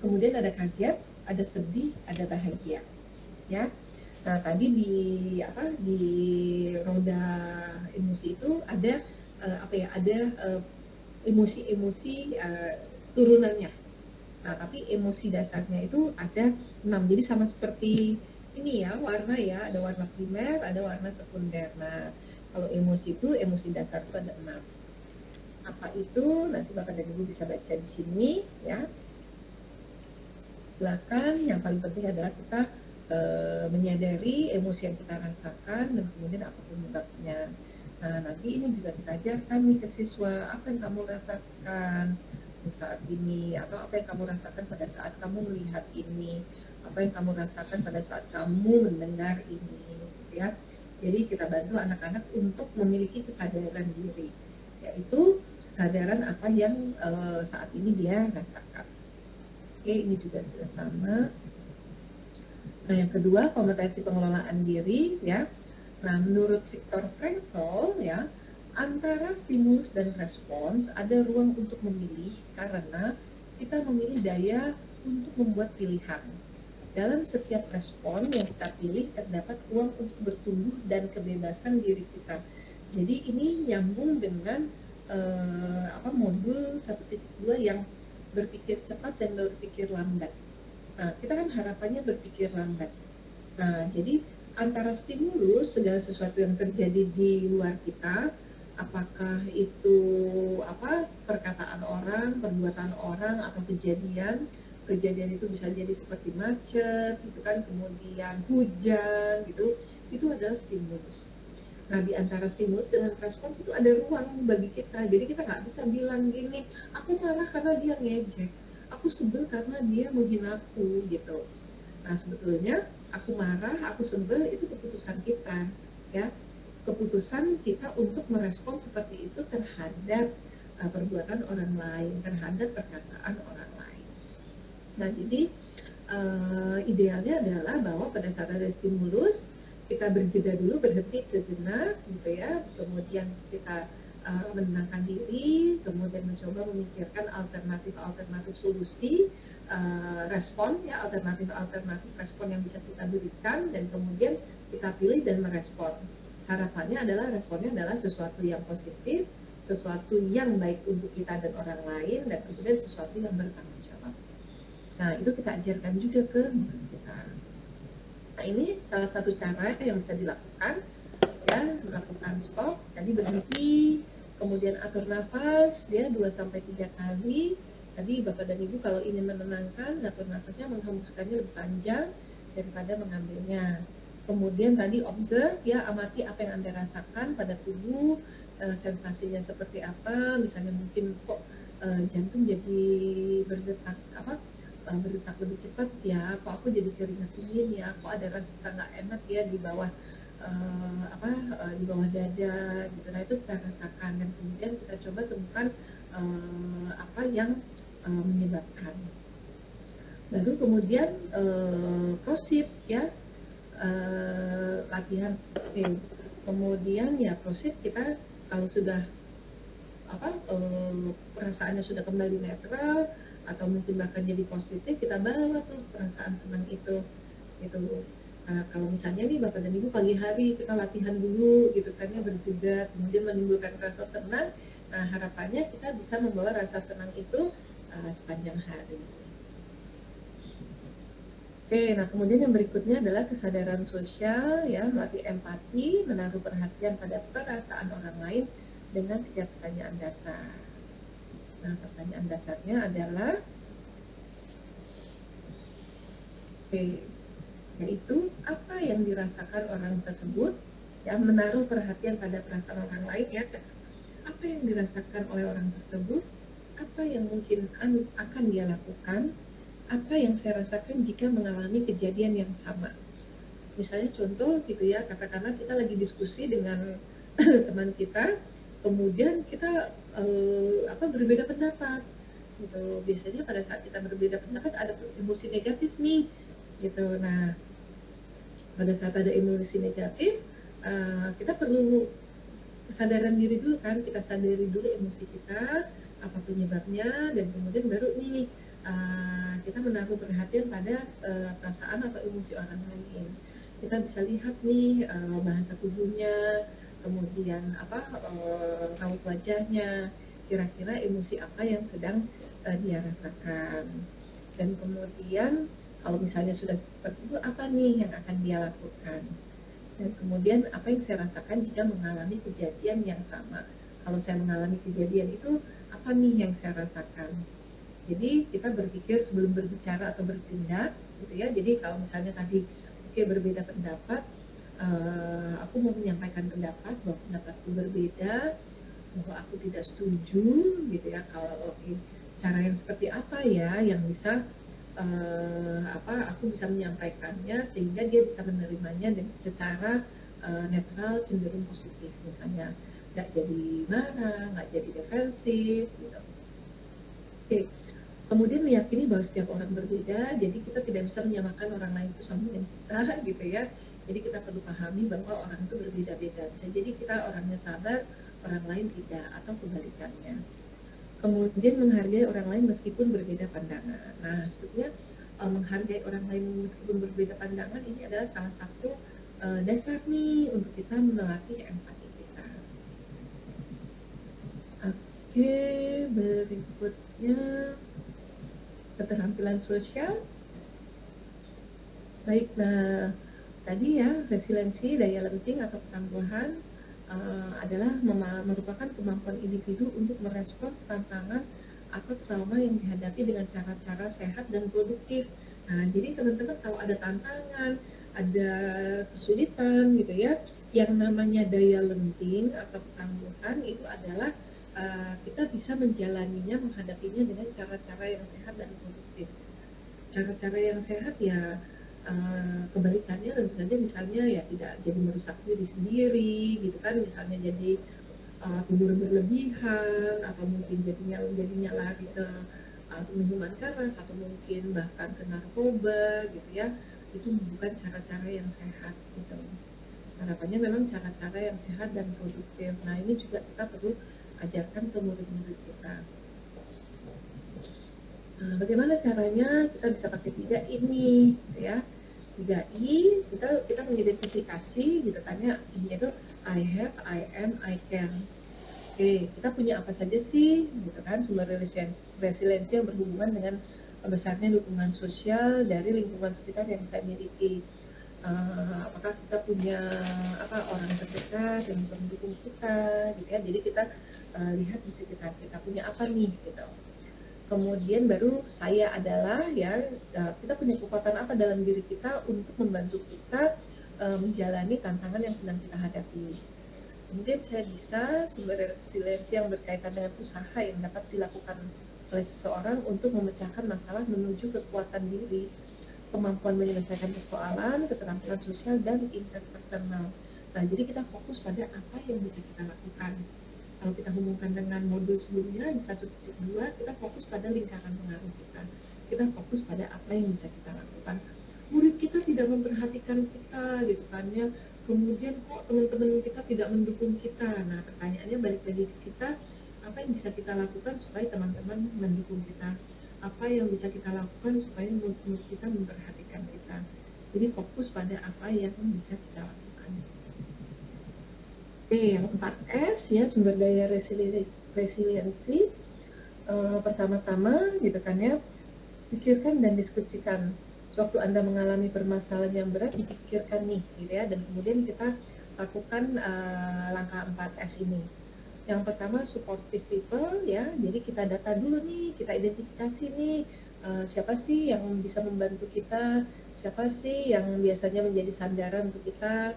Kemudian ada kaget, ada sedih, ada bahagia ya. Nah, tadi di roda emosi itu ada ada emosi-emosi turunannya. Nah, tapi emosi dasarnya itu ada 6. Jadi sama seperti ini ya, warna ya, ada warna primer, ada warna sekunder. Nah, kalau emosi itu, emosi dasar itu ada 6. Apa itu? Nanti Bapak dan Ibu bisa baca di sini ya. Silakan, yang paling penting adalah kita menyadari emosi yang kita rasakan dan kemudian apa penyebabnya. Nah, nanti ini juga kita ajarkan nih ke siswa, apa yang kamu rasakan saat ini, atau apa yang kamu rasakan pada saat kamu melihat ini, apa yang kamu rasakan pada saat kamu mendengar ini, gitu ya. Jadi kita bantu anak-anak untuk memiliki kesadaran diri, yaitu kesadaran apa yang saat ini dia rasakan. Oke, ini juga sudah sama. Nah, yang kedua, kompetensi pengelolaan diri ya. Nah, menurut Viktor Frankl ya, antara stimulus dan respons ada ruang untuk memilih karena kita memilih daya untuk membuat pilihan. Dalam setiap respon yang kita pilih terdapat ruang untuk bertumbuh dan kebebasan diri kita. Jadi ini nyambung dengan modul 1.2 yang berpikir cepat dan berpikir lambat. Nah, kita kan harapannya berpikir lambat. Nah, jadi antara stimulus, segala sesuatu yang terjadi di luar kita, apakah itu perkataan orang, perbuatan orang, atau kejadian itu bisa jadi seperti macet, gitu kan, kemudian hujan, gitu, itu adalah stimulus. Nah, di antara stimulus dengan respons itu ada ruang bagi kita. Jadi kita nggak bisa bilang gini, aku marah karena dia ngejek, aku sebel karena dia menghinaku gitu. Nah, sebetulnya aku marah, aku sebel itu keputusan kita ya. Keputusan kita untuk merespon seperti itu terhadap perbuatan orang lain, terhadap perkataan orang lain. Nah, jadi idealnya adalah bahwa pada saat ada stimulus kita berjeda dulu, berhenti sejenak gitu ya, kemudian kita menenangkan diri, kemudian mencoba memikirkan alternatif solusi respon ya, alternatif respon yang bisa kita berikan, dan kemudian kita pilih dan merespon. Harapannya adalah responnya adalah sesuatu yang positif, sesuatu yang baik untuk kita dan orang lain, dan kemudian sesuatu yang bertanggung jawab. Nah, itu kita ajarkan juga ke kita. Nah, ini salah satu cara yang bisa dilakukan ya, melakukan stop, tadi berhenti, kemudian atur nafas ya 2-3 kali. Tadi Bapak dan Ibu kalau ingin menenangkan, atur nafasnya, menghembuskannya lebih panjang daripada mengambilnya. Kemudian tadi observe ya, amati apa yang Anda rasakan pada tubuh, sensasinya seperti apa, misalnya mungkin kok jantung jadi berdetak berdetak lebih cepat ya, kok aku jadi keringat dingin ya, kok ada rasa nggak enak ya di bawah di bawah dada gitu. Nah, itu kita rasakan dan kemudian kita coba temukan apa yang menyebabkan. Lalu kemudian proceed ya, latihan seperti kemudian ya proceed, kita kalau sudah perasaannya sudah kembali netral atau mungkin bahkan jadi positif, kita bawa tuh perasaan senang itu gitu. Nah, kalau misalnya nih Bapak dan Ibu pagi hari kita latihan dulu gitu kan ya, berjeda, kemudian menimbulkan rasa senang. Nah, harapannya kita bisa membawa rasa senang itu sepanjang hari. Oke, nah kemudian yang berikutnya adalah kesadaran sosial ya, melatih empati, menaruh perhatian pada perasaan orang lain dengan 3 pertanyaan dasar. Nah, pertanyaan dasarnya adalah yaitu apa yang dirasakan orang tersebut, ya, menaruh perhatian pada perasaan orang lain ya, apa yang dirasakan oleh orang tersebut, apa yang mungkin akan dia lakukan, apa yang saya rasakan jika mengalami kejadian yang sama. Misalnya contoh gitu ya, katakanlah kita lagi diskusi dengan teman kita, kemudian kita berbeda pendapat gitu. Biasanya pada saat kita berbeda pendapat ada emosi negatif nih gitu. Nah, pada saat ada emosi negatif, kita perlu kesadaran diri dulu kan, kita sadari dulu emosi kita, apa penyebabnya, dan kemudian baru nih kita menaruh perhatian pada perasaan atau emosi orang lain. Kita bisa lihat nih bahasa tubuhnya, kemudian raut wajahnya, kira-kira emosi apa yang sedang dia rasakan. Dan kemudian kalau misalnya sudah seperti itu, apa nih yang akan dia lakukan? Dan kemudian apa yang saya rasakan jika mengalami kejadian yang sama. Kalau saya mengalami kejadian itu, apa nih yang saya rasakan? Jadi kita berpikir sebelum berbicara atau bertindak, gitu ya. Jadi kalau misalnya tadi, oke, berbeda pendapat, aku mau menyampaikan pendapat bahwa pendapatku berbeda, bahwa aku tidak setuju, gitu ya. Kalau cara yang seperti apa ya yang bisa aku bisa menyampaikannya sehingga dia bisa menerimanya dan secara netral, cenderung positif, misalnya nggak jadi marah, nggak jadi defensif gitu. Oke. Kemudian meyakini bahwa setiap orang berbeda, jadi kita tidak bisa menyamakan orang lain itu sama dengan kita gitu ya. Jadi kita perlu pahami bahwa orang itu berbeda-beda. Bisa jadi kita orangnya sabar, orang lain tidak, atau kebalikannya. Kemudian menghargai orang lain meskipun berbeda pandangan. Nah, sebetulnya menghargai orang lain meskipun berbeda pandangan ini adalah salah satu dasar nih untuk kita melatih empati kita. Oke, berikutnya keterampilan sosial. Baik, nah tadi ya resiliensi, daya lenting atau ketangguhan adalah merupakan kemampuan individu untuk merespons tantangan atau trauma yang dihadapi dengan cara-cara sehat dan produktif. Nah, jadi teman-teman kalau ada tantangan, ada kesulitan gitu ya, yang namanya daya lenting atau ketangguhan itu adalah kita bisa menjalaninya, menghadapinya dengan cara-cara yang sehat dan produktif. Cara-cara yang sehat ya kebalikannya tentu saja, misalnya ya tidak jadi merusak diri sendiri gitu kan, misalnya jadi tidur berlebihan, atau mungkin jadinya lari ke minuman keras, atau mungkin bahkan ke narkoba gitu ya. Itu bukan cara-cara yang sehat gitu. Harapannya memang cara-cara yang sehat dan produktif. Nah, ini juga kita perlu ajarkan ke murid-murid kita. Nah, bagaimana caranya kita bisa pakai 3 ini gitu ya. 3I, kita mengidentifikasi gitu kan ya, ini itu I have, I am, I can. Oke, kita punya apa saja sih gitu kan, sumber resiliensi yang berhubungan dengan besarnya dukungan sosial dari lingkungan sekitar yang saya miliki. Apakah kita punya orang terdekat yang bisa mendukung kita gitu ya. Jadi kita lihat di sekitar kita punya apa nih gitu. Kemudian baru saya adalah ya, kita punya kekuatan apa dalam diri kita untuk membantu kita menjalani tantangan yang sedang kita hadapi. Kemudian saya bisa sumber resiliensi yang berkaitan dengan usaha yang dapat dilakukan oleh seseorang untuk memecahkan masalah menuju kekuatan diri, kemampuan menyelesaikan persoalan, keterampilan sosial, dan interpersonal. Nah, jadi kita fokus pada apa yang bisa kita lakukan. Kalau kita hubungkan dengan modul sebelumnya di 1.2, kita fokus pada lingkaran pengaruh kita. Kita fokus pada apa yang bisa kita lakukan. Murid kita tidak memperhatikan kita gitu kan ya. Kemudian kok teman-teman kita tidak mendukung kita. Nah, pertanyaannya balik lagi ke kita, apa yang bisa kita lakukan supaya teman-teman mendukung kita? Apa yang bisa kita lakukan supaya murid kita memperhatikan kita? Jadi fokus pada apa yang bisa kita lakukan. Oke, yang 4S ya, sumber daya resiliensi. Pertama-tama gitu kan ya, pikirkan dan deskripsikan. Sewaktu Anda mengalami permasalahan yang berat, dipikirkan nih gitu ya, dan kemudian kita lakukan langkah 4S ini. Yang pertama, supportive people ya, jadi kita data dulu nih, kita identifikasi nih siapa sih yang bisa membantu kita, siapa sih yang biasanya menjadi sandaran untuk kita.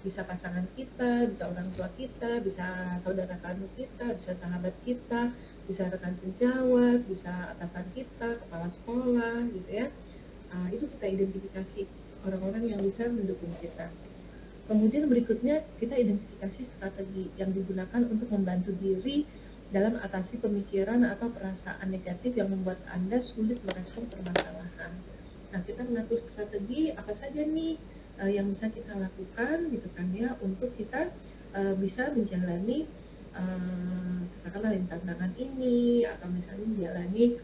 bisa pasangan kita, bisa orang tua kita, bisa saudara kandung kita, bisa sahabat kita, bisa rekan sejawat, bisa atasan kita, kepala sekolah gitu ya. Itu kita identifikasi orang-orang yang bisa mendukung kita. Kemudian berikutnya kita identifikasi strategi yang digunakan untuk membantu diri dalam atasi pemikiran atau perasaan negatif yang membuat Anda sulit merespon permasalahan. Nah, kita mengatur strategi apa saja nih yang bisa kita lakukan gitu kan ya, untuk kita bisa menjalani katakanlah tantangan ini, atau misalnya menjalani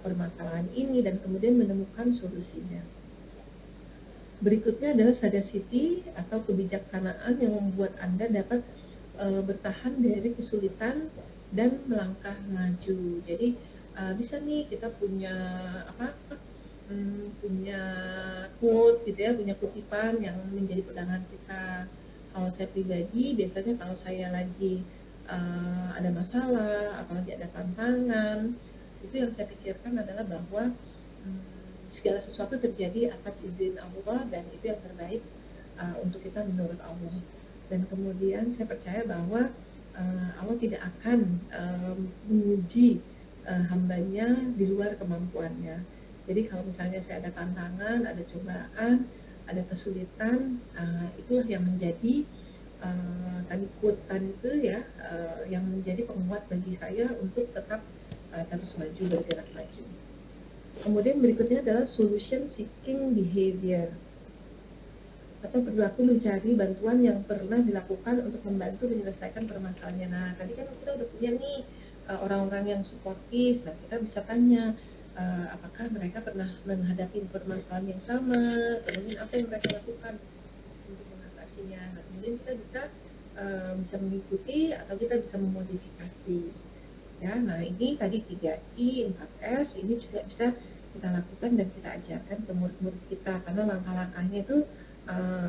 permasalahan ini dan kemudian menemukan solusinya. Berikutnya adalah sagacity atau kebijaksanaan yang membuat Anda dapat bertahan dari kesulitan dan melangkah maju. Jadi bisa nih kita punya punya quote gitu ya, punya kutipan yang menjadi pegangan kita. Kalau saya pribadi biasanya kalau saya lagi ada masalah atau lagi ada tantangan, itu yang saya pikirkan adalah bahwa segala sesuatu terjadi atas izin Allah dan itu yang terbaik untuk kita menurut Allah. Dan kemudian saya percaya bahwa Allah tidak akan menguji hambanya di luar kemampuannya. Jadi kalau misalnya saya ada tantangan, ada cobaan, ada kesulitan, itulah yang menjadi tadi quote itu ya, yang menjadi penguat bagi saya untuk tetap terus maju, bergerak maju. Kemudian berikutnya adalah solution seeking behavior atau perilaku mencari bantuan yang pernah dilakukan untuk membantu menyelesaikan permasalahannya. Nah, tadi kan kita udah punya nih orang-orang yang suportif. Nah, kita bisa tanya apakah mereka pernah menghadapi permasalahan yang sama, kemudian apa yang mereka lakukan untuk mengatasinya. Nah, kemudian kita bisa mengikuti atau kita bisa memodifikasi. Ya, nah ini tadi 3I, 4S, ini juga bisa kita lakukan dan kita ajarkan ke murid-murid kita karena langkah-langkahnya itu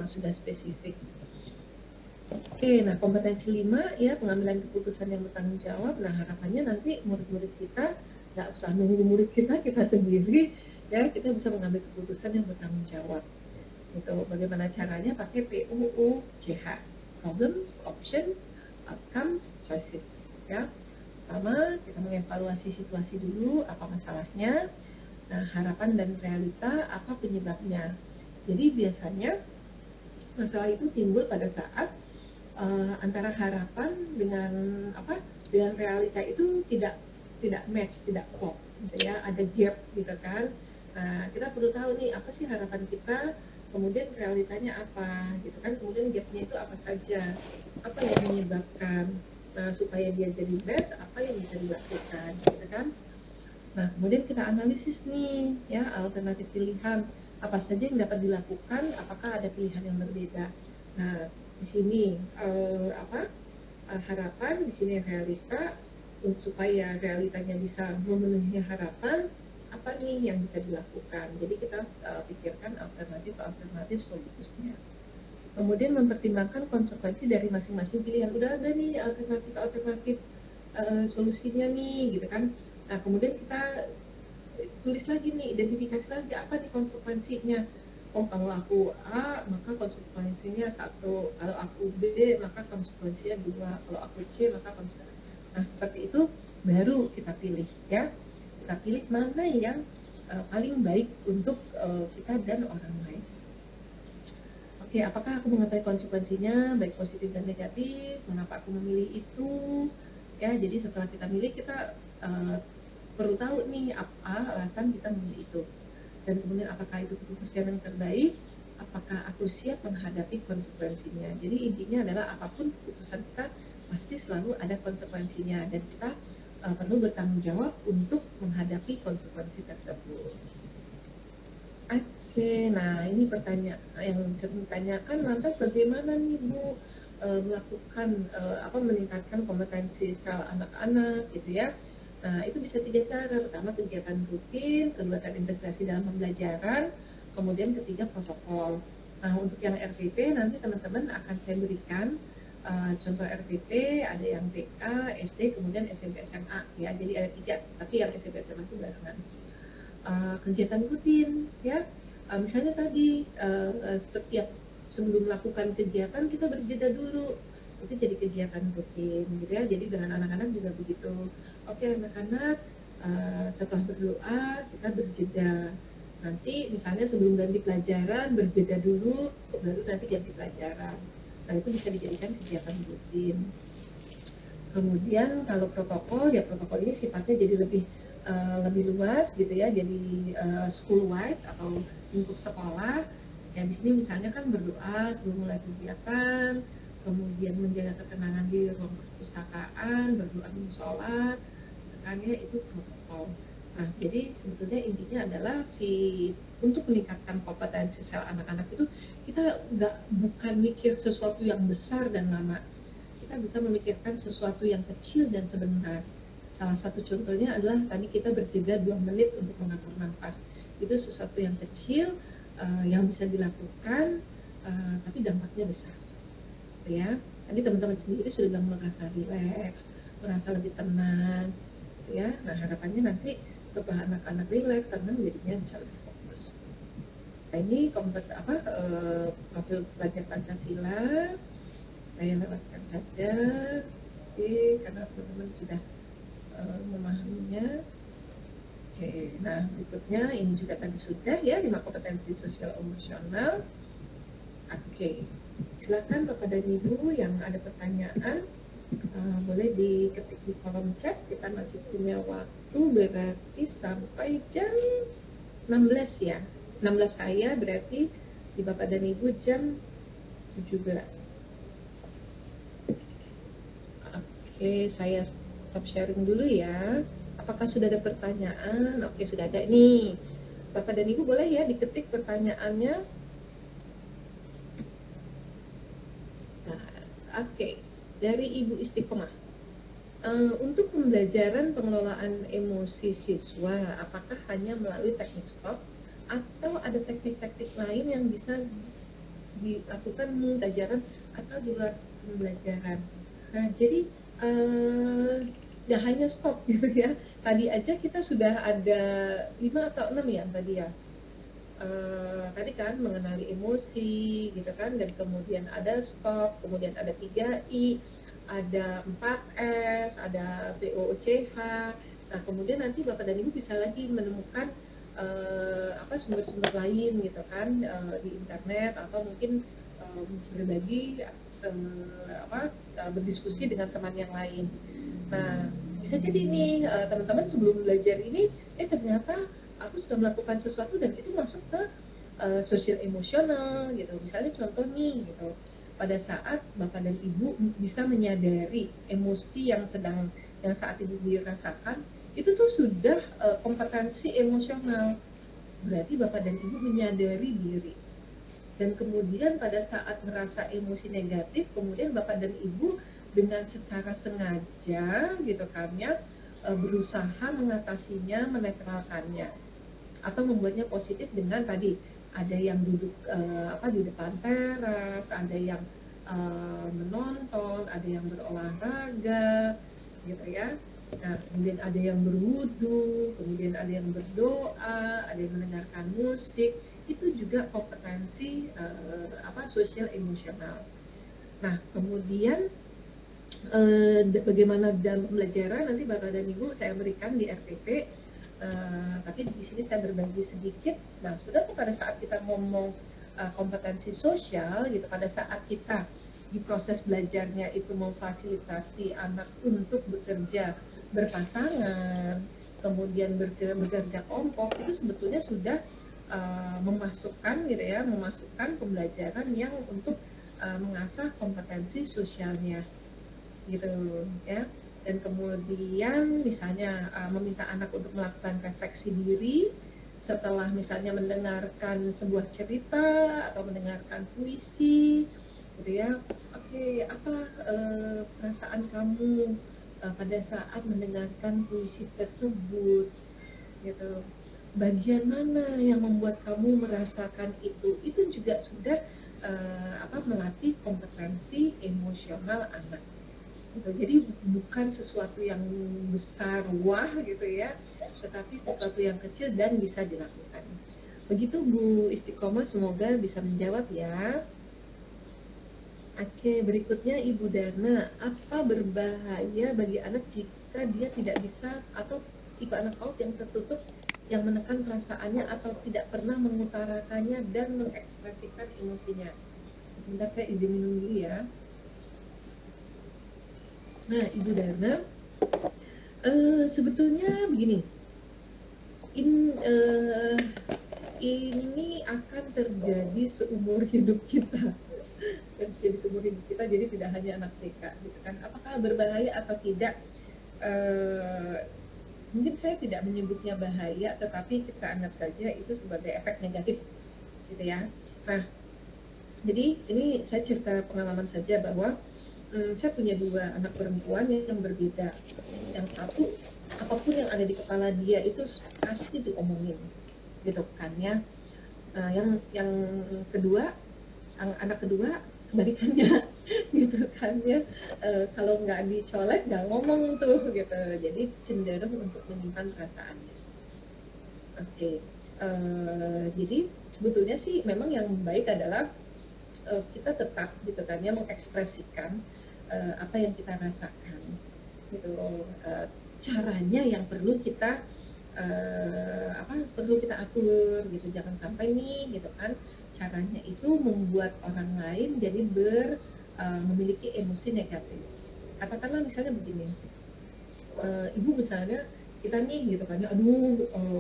sudah spesifik. Oke, nah kompetensi 5 ya, pengambilan keputusan yang bertanggung jawab. Nah, harapannya nanti murid-murid kita nggak usah nunggu murid kita sendiri ya, kita bisa mengambil keputusan yang bertanggung jawab. Itu bagaimana caranya? Pakai PUUCH, problems, options, outcomes, choices ya. Pertama, kita mengevaluasi situasi dulu, apa masalahnya, nah, harapan dan realita, apa penyebabnya. Jadi biasanya masalah itu timbul pada saat antara harapan dengan realita itu tidak match, tidak klop, gitu ya, ada gap gitu kan. Nah, kita perlu tahu nih apa sih harapan kita, kemudian realitanya apa, gitu kan. Kemudian gapnya itu apa saja, apa yang menyebabkan. Nah, supaya dia jadi best, apa yang bisa dilakukan, gitu kan? Nah, kemudian kita analisis nih, ya, alternatif pilihan apa saja yang dapat dilakukan, apakah ada pilihan yang berbeda. Nah, di sini harapan, di sini realita. Supaya realitanya bisa memenuhi harapan, apa nih yang bisa dilakukan? Jadi kita pikirkan alternatif solusinya. Kemudian mempertimbangkan konsekuensi dari masing-masing pilihan. Udah ada nih alternatif solusinya nih, gitu kan. Nah, kemudian kita tulis lagi nih, identifikasi lagi apa nih konsekuensinya. Oh, kalau aku A, maka konsekuensinya 1. Kalau aku B, maka konsekuensinya 2. Kalau aku C, maka konsekuensinya. Nah, seperti itu baru kita pilih ya. Kita pilih mana yang paling baik untuk kita dan orang lain. Oke, apakah aku mengetahui konsekuensinya, baik positif dan negatif? Mengapa aku memilih itu? Ya, jadi setelah kita milih, kita perlu tahu nih apa alasan kita memilih itu. Dan kemudian apakah itu keputusan yang terbaik? Apakah aku siap menghadapi konsekuensinya? Jadi intinya adalah apapun keputusan kita pasti selalu ada konsekuensinya dan kita perlu bertanggung jawab untuk menghadapi konsekuensi tersebut. Oke, nah ini pertanyaan yang sering ditanyakan, lantas bagaimana nih Bu melakukan meningkatkan kompetensi sel anak-anak gitu ya. Nah, itu bisa 3 cara. Pertama, kegiatan rutin, kedua, terintegrasi dalam pembelajaran, kemudian ketiga, protokol. Nah, untuk yang RPP nanti teman-teman akan saya berikan contoh RPP, ada yang TK, SD, kemudian SMP SMA ya. Jadi ada 3, tapi yang SMP SMA itu barengan. Kegiatan rutin ya. Misalnya tadi setiap sebelum melakukan kegiatan kita berjeda dulu, itu jadi kegiatan rutin gitu ya. Jadi dengan anak-anak juga begitu. Oke anak-anak, setelah berdoa kita berjeda, nanti misalnya sebelum ganti pelajaran berjeda dulu baru nanti ganti pelajaran. Nah itu bisa dijadikan kegiatan rutin. Kemudian kalau protokol, ya protokol ini sifatnya jadi lebih luas gitu ya, jadi school wide atau lingkup sekolah. Ya di sini misalnya kan berdoa sebelum mulai kegiatan, kemudian menjaga ketenangan di ruang perpustakaan, berdoa di sholat, kan ya itu protokol. Nah, jadi sebetulnya intinya adalah untuk meningkatkan kompetensi sel anak-anak itu kita bukan mikir sesuatu yang besar dan lama, kita bisa memikirkan sesuatu yang kecil dan sebentar. Salah satu contohnya adalah tadi kita berjeda 2 menit untuk mengatur nafas. Itu sesuatu yang kecil yang bisa dilakukan, tapi dampaknya besar. Ya, tadi teman-teman sendiri sudah merasa rileks, merasa lebih tenang. Ya, nah harapannya nanti setelah anak-anak rileks, tenang, jadinya bisa lebih fokus. Nah, ini profil belajar Pancasila. Saya lewatkan saja, karena teman-teman sudah memahaminya. Oke, nah berikutnya ini juga tadi sudah ya, 5 kompetensi sosial emosional. Oke, silakan Bapak dan Ibu yang ada pertanyaan boleh diketik di kolom chat. Kita masih punya waktu berarti sampai jam 16 ya. 16 saya berarti di Bapak dan Ibu jam 17. Oke, saya stop sharing dulu ya. Apakah sudah ada pertanyaan? Oke, sudah ada nih. Bapak dan Ibu boleh ya diketik pertanyaannya. Nah, oke. Dari Ibu Istiqomah. Untuk pembelajaran pengelolaan emosi siswa, apakah hanya melalui teknik stop atau ada teknik-teknik lain yang bisa dilakukan pembelajaran atau di luar pembelajaran? Nah, jadi tidak hanya stop gitu ya. Tadi aja kita sudah ada 5 atau 6 ya tadi ya. Tadi kan mengenali emosi gitu kan, dan kemudian ada stop, kemudian ada 3I, ada 4S, ada BOOCH. Nah kemudian nanti Bapak dan Ibu bisa lagi menemukan sumber-sumber lain gitu kan, di internet, atau mungkin berbagi berdiskusi dengan teman yang lain. Nah, bisa jadi nih teman-teman sebelum belajar ini, ternyata aku sudah melakukan sesuatu dan itu masuk ke sosial emosional gitu. Misalnya contoh nih gitu, pada saat Bapak dan Ibu bisa menyadari emosi yang saat ini dirasakan, itu tuh sudah kompetensi emosional. Berarti Bapak dan Ibu menyadari diri. Dan kemudian pada saat merasa emosi negatif, kemudian Bapak dan Ibu dengan secara sengaja gitu kan ya, berusaha mengatasinya, menetralkannya, atau membuatnya positif dengan tadi ada yang duduk di depan teras, ada yang menonton, ada yang berolahraga gitu ya. Nah, kemudian ada yang berwudu, kemudian ada yang berdoa, ada yang mendengarkan musik. Itu juga kompetensi sosial emosional. Nah, kemudian bagaimana dalam pembelajaran nanti Bapak dan Ibu saya berikan di RTP, tapi di sini saya berbagi sedikit. Nah, sebenarnya pada saat kita ngomong kompetensi sosial gitu, pada saat kita di proses belajarnya itu memfasilitasi anak untuk bekerja berpasangan, kemudian bekerja kelompok, itu sebetulnya sudah memasukkan pembelajaran yang untuk mengasah kompetensi sosialnya gitu ya. Dan kemudian misalnya meminta anak untuk melakukan refleksi diri setelah misalnya mendengarkan sebuah cerita atau mendengarkan puisi gitu ya. Oke, apa perasaan kamu pada saat mendengarkan puisi tersebut gitu, bagian mana yang membuat kamu merasakan itu juga sudah melatih kompetensi emosional anak gitu. Jadi bukan sesuatu yang besar wah gitu ya, tetapi sesuatu yang kecil dan bisa dilakukan. Begitu Bu Istiqomah, semoga bisa menjawab ya. Oke, berikutnya Ibu Dana, apa berbahaya bagi anak jika dia tidak bisa atau tipe anak PAUD yang tertutup, yang menekan perasaannya atau tidak pernah mengutarakannya dan mengekspresikan emosinya? Sebentar saya izin minum dulu ya. Nah, Ibu Dana, sebetulnya begini, ini akan terjadi seumur hidup kita. Jadi seumur hidup kita, jadi tidak hanya anak TK gitu kan. Apakah berbahaya atau tidak? Mungkin saya tidak menyebutnya bahaya, tetapi kita anggap saja itu sebagai efek negatif gitu ya. Nah, jadi ini saya cerita pengalaman saja bahwa saya punya 2 anak perempuan yang berbeda. Yang satu, apapun yang ada di kepala dia itu pasti diomongin gitu kan ya. Yang kedua, anak kedua kebalikannya gitu kan ya. Kalau nggak dicolek nggak ngomong tuh gitu, jadi cenderung untuk menyimpan perasaannya. Oke. Jadi sebetulnya sih memang yang baik adalah kita tetap gitu kan ya mengekspresikan apa yang kita rasakan gitu. Caranya yang perlu kita perlu kita atur gitu, jangan sampai nih gitu kan caranya itu membuat orang lain jadi memiliki emosi negatif. Katakanlah misalnya begini, ibu misalnya kita nih gitu kan ya, aduh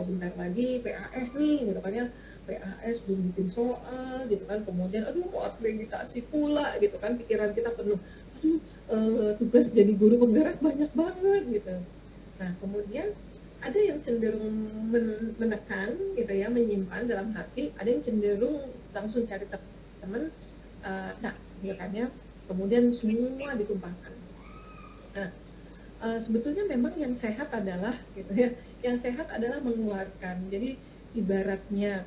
bentar lagi PAS nih gitu kan ya, PAS belum bikin soal gitu kan, kemudian aduh mau akreditasi pula gitu kan, pikiran kita penuh, aduh tugas jadi guru penggerak banyak banget gitu. Nah kemudian ada yang cenderung menekan gitu ya, menyimpan dalam hati, ada yang cenderung langsung cari teman, nah gitu kan ya, kemudian semua ditumpahkan. Nah, sebetulnya memang yang sehat adalah gitu ya, yang sehat adalah mengeluarkan. Jadi ibaratnya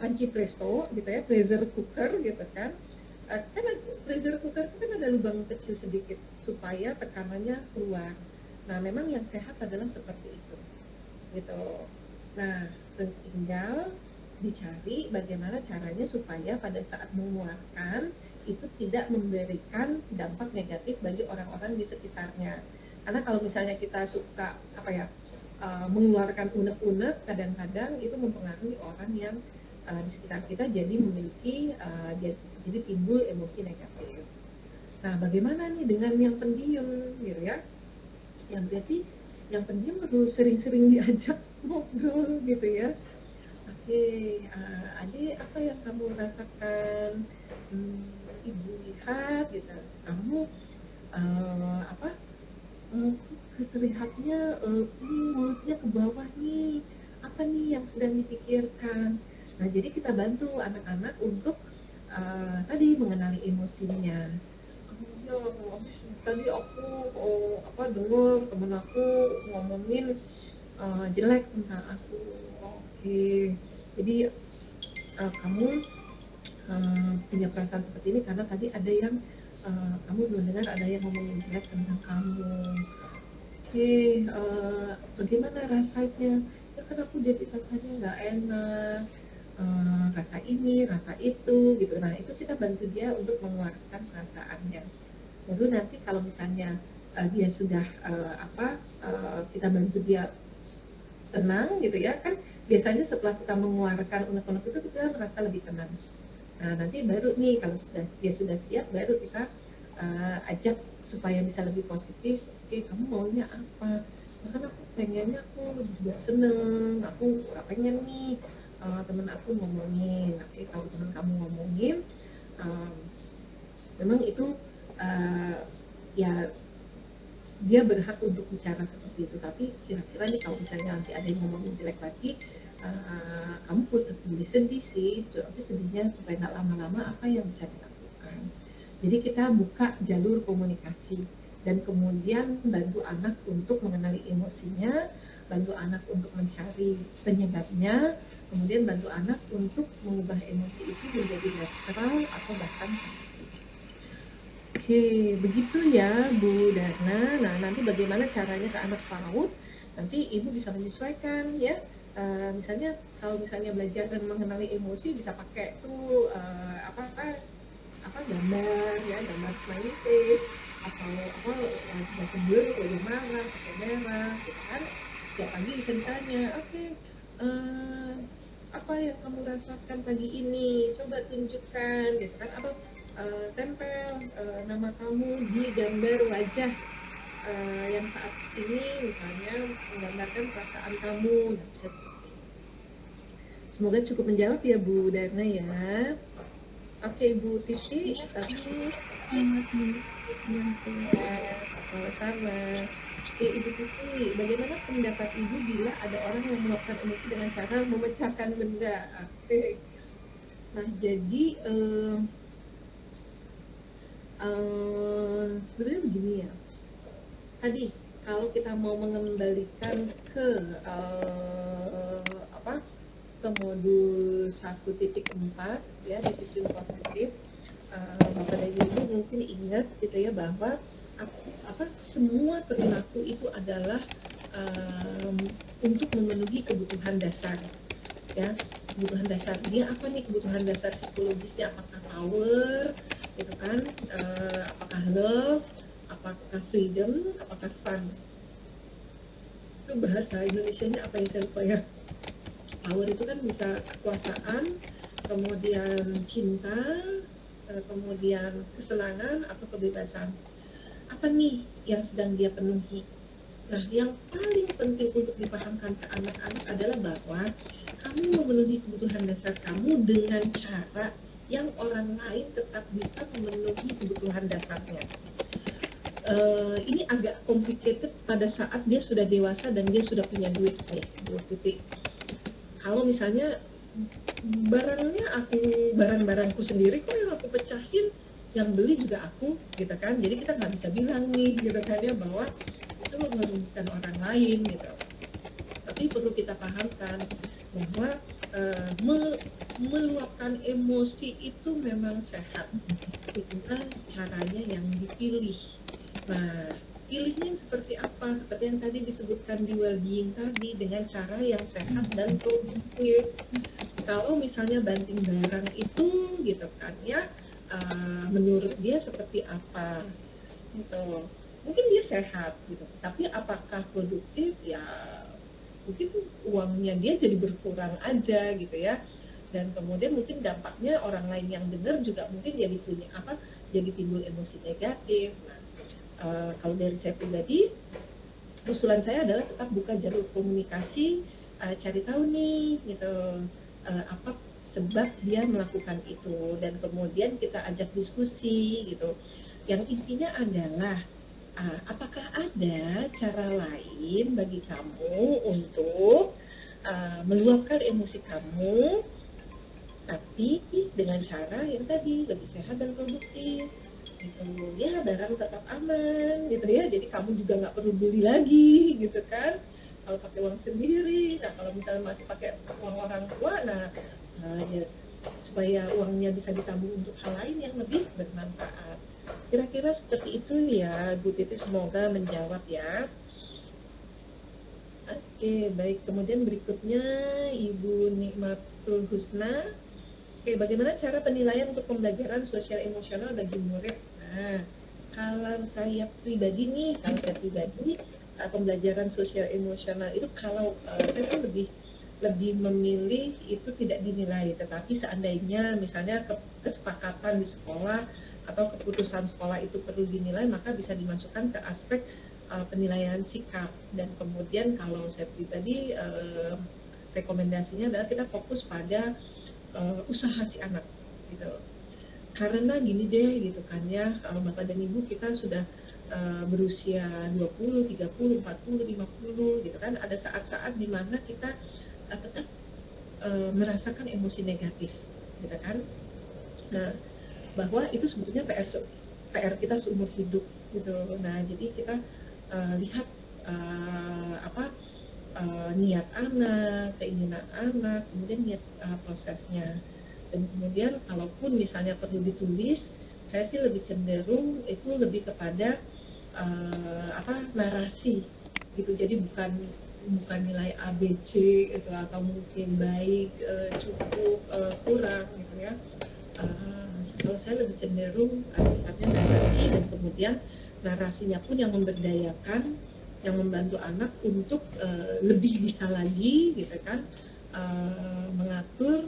panci presto gitu ya, pressure cooker gitu kan. Kan pressure cooker itu kan ada lubang kecil sedikit supaya tekanannya keluar. Nah, memang yang sehat adalah seperti itu. Gitu. Nah, tinggal dicari bagaimana caranya supaya pada saat mengeluarkan itu tidak memberikan dampak negatif bagi orang-orang di sekitarnya. Karena kalau misalnya kita suka mengeluarkan unek-unek, kadang-kadang itu mempengaruhi orang yang di sekitar kita, jadi memiliki jadi timbul emosi negatif. Nah, bagaimana nih dengan yang pendiam gitu ya? Yang berarti yang pendiam perlu sering-sering diajak ngobrol gitu ya. Oke, Ade, apa yang kamu rasakan? Ibu lihat gitu, kamu apa? Terlihatnya mulutnya ke bawah nih. Apa nih yang sedang dipikirkan? Nah, jadi kita bantu anak-anak untuk tadi mengenali emosinya. Ya, habis tadi aku dengar temen aku ngomongin jelek tentang aku. Oke, jadi kamu punya perasaan seperti ini karena tadi ada yang kamu belum dengar, ada yang ngomongin jelek tentang kamu. Oke, bagaimana rasanya? Ya kan aku jadi rasanya nggak enak, rasa ini, rasa itu, gitu. Nah, itu kita bantu dia untuk mengeluarkan perasaannya. Baru nanti kalau misalnya dia sudah kita bantu dia tenang gitu ya, kan biasanya setelah kita mengeluarkan unek-unek itu kita merasa lebih tenang. Nah, nanti baru nih kalau dia sudah siap, baru kita ajak supaya bisa lebih positif. Oke, kamu maunya apa? Bahkan aku pengennya aku juga seneng, aku gak pengen nih temen aku ngomongin. Oke, kalau temen kamu ngomongin, memang itu ya dia berhak untuk bicara seperti itu, tapi kira-kira nih kalau misalnya nanti ada yang ngomongin jelek lagi, kamu pun lebih sedih sih, tapi sedihnya supaya nggak lama-lama apa yang bisa dilakukan. Jadi kita buka jalur komunikasi dan kemudian bantu anak untuk mengenali emosinya, bantu anak untuk mencari penyebabnya, kemudian bantu anak untuk mengubah emosi itu menjadi netral atau bahkan positif. Oke, begitu ya Bu Dana. Nah, nanti bagaimana caranya ke anak PAUD? Nanti Ibu bisa menyesuaikan ya. Misalnya kalau misalnya belajar dan mengenali emosi bisa pakai tuh gambar ya, gambar smiley face atau baca blur wajah marah atau merah gitu kan. Setiap pagi bisa ditanya, oke, apa yang kamu rasakan pagi ini, coba tunjukkan gitu kan, atau tempel nama kamu di gambar wajah yang saat ini misalnya menggambarkan perasaan kamu. Nah, bisa seperti itu. Semoga cukup menjawab ya Bu Darna ya. Oke Bu Titi, Sangat sama. Oke Ibu Titi, bagaimana pendapat Ibu bila ada orang yang meluapkan emosi dengan cara memecahkan benda? Oke. Nah jadi sebenarnya begini ya. Tadi kalau kita mau mengembalikan ke ke modul 1.4 ya, disiplin positif, Bapak dan Ibu mungkin ingat gitu ya bahwa semua perilaku itu adalah untuk memenuhi kebutuhan dasar ya. Kebutuhan dasar dia apa nih? Kebutuhan dasar psikologisnya apakah power gitu kan, apakah love, apakah freedom, apakah fun. Itu bahasa Indonesianya apa yang saya lupa ya. Power itu kan bisa kekuasaan, kemudian cinta, kemudian kesenangan atau kebebasan. Apa nih yang sedang dia penuhi? Nah, yang paling penting untuk dipahamkan ke anak-anak adalah bahwa kamu memenuhi kebutuhan dasar kamu dengan cara yang orang lain tetap bisa memenuhi kebutuhan dasarnya. Ini agak complicated pada saat dia sudah dewasa dan dia sudah punya duit nih, titik. Kalau misalnya barang-barangku sendiri kok yang aku pecahin, yang beli juga aku gitu kan, jadi kita nggak bisa bilang nih gitu kan ya bahwa itu merugikan orang lain gitu. Tapi perlu kita pahamkan bahwa meluapkan emosi itu memang sehat, itu kan caranya yang dipilih. Nah, pilihnya seperti apa? Seperti yang tadi disebutkan di well-being tadi, dengan cara yang sehat dan produktif. Kalau misalnya banting barang itu gitu kan ya, menurut dia seperti apa gitu, mungkin dia sehat gitu, tapi apakah produktif? Ya mungkin uangnya dia jadi berkurang aja gitu ya, dan kemudian mungkin dampaknya orang lain yang dengar juga mungkin jadi timbul emosi negatif. Nah, kalau dari saya pribadi, usulan saya adalah tetap buka jalur komunikasi, cari tahu nih gitu, apa sebab dia melakukan itu, dan kemudian kita ajak diskusi gitu. Yang intinya adalah apakah ada cara lain bagi kamu untuk meluapkan emosi kamu, tapi dengan cara yang tadi lebih sehat dan produktif gitu ya, barang tetap aman gitu ya, jadi kamu juga nggak perlu beli lagi gitu kan kalau pakai uang sendiri. Nah kalau misalnya masih pakai uang orang tua, ya, supaya uangnya bisa ditabung untuk hal lain yang lebih bermanfaat. Kira-kira seperti itu ya Bu Titi, semoga menjawab ya. Oke, baik. Kemudian berikutnya Ibu Nikmatul Husna. Oke, bagaimana cara penilaian untuk pembelajaran sosial emosional bagi murid? Nah, kalau saya pribadi, pembelajaran sosial emosional itu kalau saya tuh lebih memilih itu tidak dinilai, tetapi seandainya misalnya kesepakatan di sekolah atau keputusan sekolah itu perlu dinilai, maka bisa dimasukkan ke aspek penilaian sikap. Dan kemudian kalau saya pribadi rekomendasinya adalah kita fokus pada usaha si anak gitu. Karena gini deh gitu kan ya, Bapak dan Ibu kita sudah berusia 20, 30, 40, 50 gitu kan, ada saat-saat dimana kita tetap merasakan emosi negatif gitu kan. Nah, bahwa itu sebetulnya PR kita seumur hidup gitu. Nah, jadi kita lihat niat anak, keinginan anak, kemudian niat prosesnya. Dan kemudian kalaupun misalnya perlu ditulis, saya sih lebih cenderung itu lebih kepada narasi gitu. Jadi bukan nilai ABC gitu, atau mungkin baik, cukup, kurang gitu ya. Kalau saya lebih cenderung sifatnya narasi, dan kemudian narasinya pun yang memberdayakan, yang membantu anak untuk lebih bisa lagi gitu kan, mengatur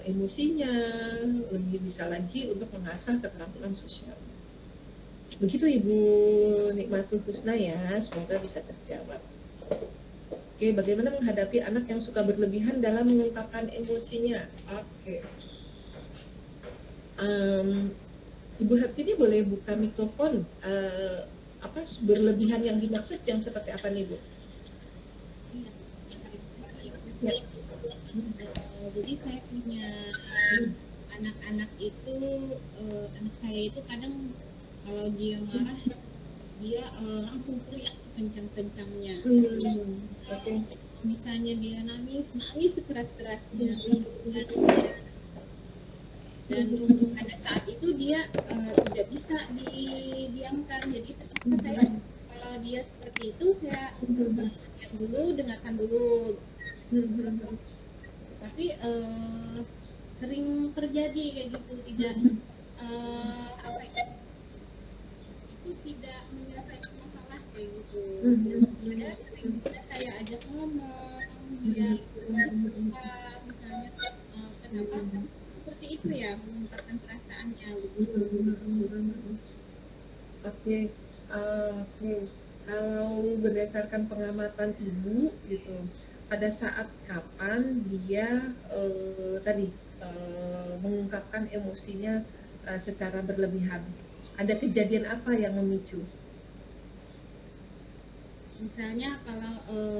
emosinya, lebih bisa lagi untuk mengasah keterampilan sosial. Begitu Ibu Nikmatul Husna ya, semoga bisa terjawab. Oke, bagaimana menghadapi anak yang suka berlebihan dalam mengungkapkan emosinya? Oke. Ibu Hartini boleh buka mikrofon. Apa berlebihan yang dimaksud yang seperti apa nih Bu? Ya. Jadi saya punya anak-anak itu, anak saya itu kadang kalau dia marah dia langsung teriak sekencang-kencangnya. Okay. Misalnya dia nangis sekeras-kerasnya, dan pada saat itu dia tidak bisa didiamkan. Jadi terpaksa saya, kalau dia seperti itu, saya diam dulu, dengarkan dulu. Tapi sering terjadi kayak gitu, tidak apa itu tidak menyelesaikan masalah kayak gitu. Ada sering juga saya ajak ngomong, dia misalnya kenapa seperti itu ya, mengungkapkan perasaannya gitu. Oke. Kalau berdasarkan pengamatan Ibu gitu, pada saat kapan dia mengungkapkan emosinya secara berlebihan? Ada kejadian apa yang memicu? Misalnya kalau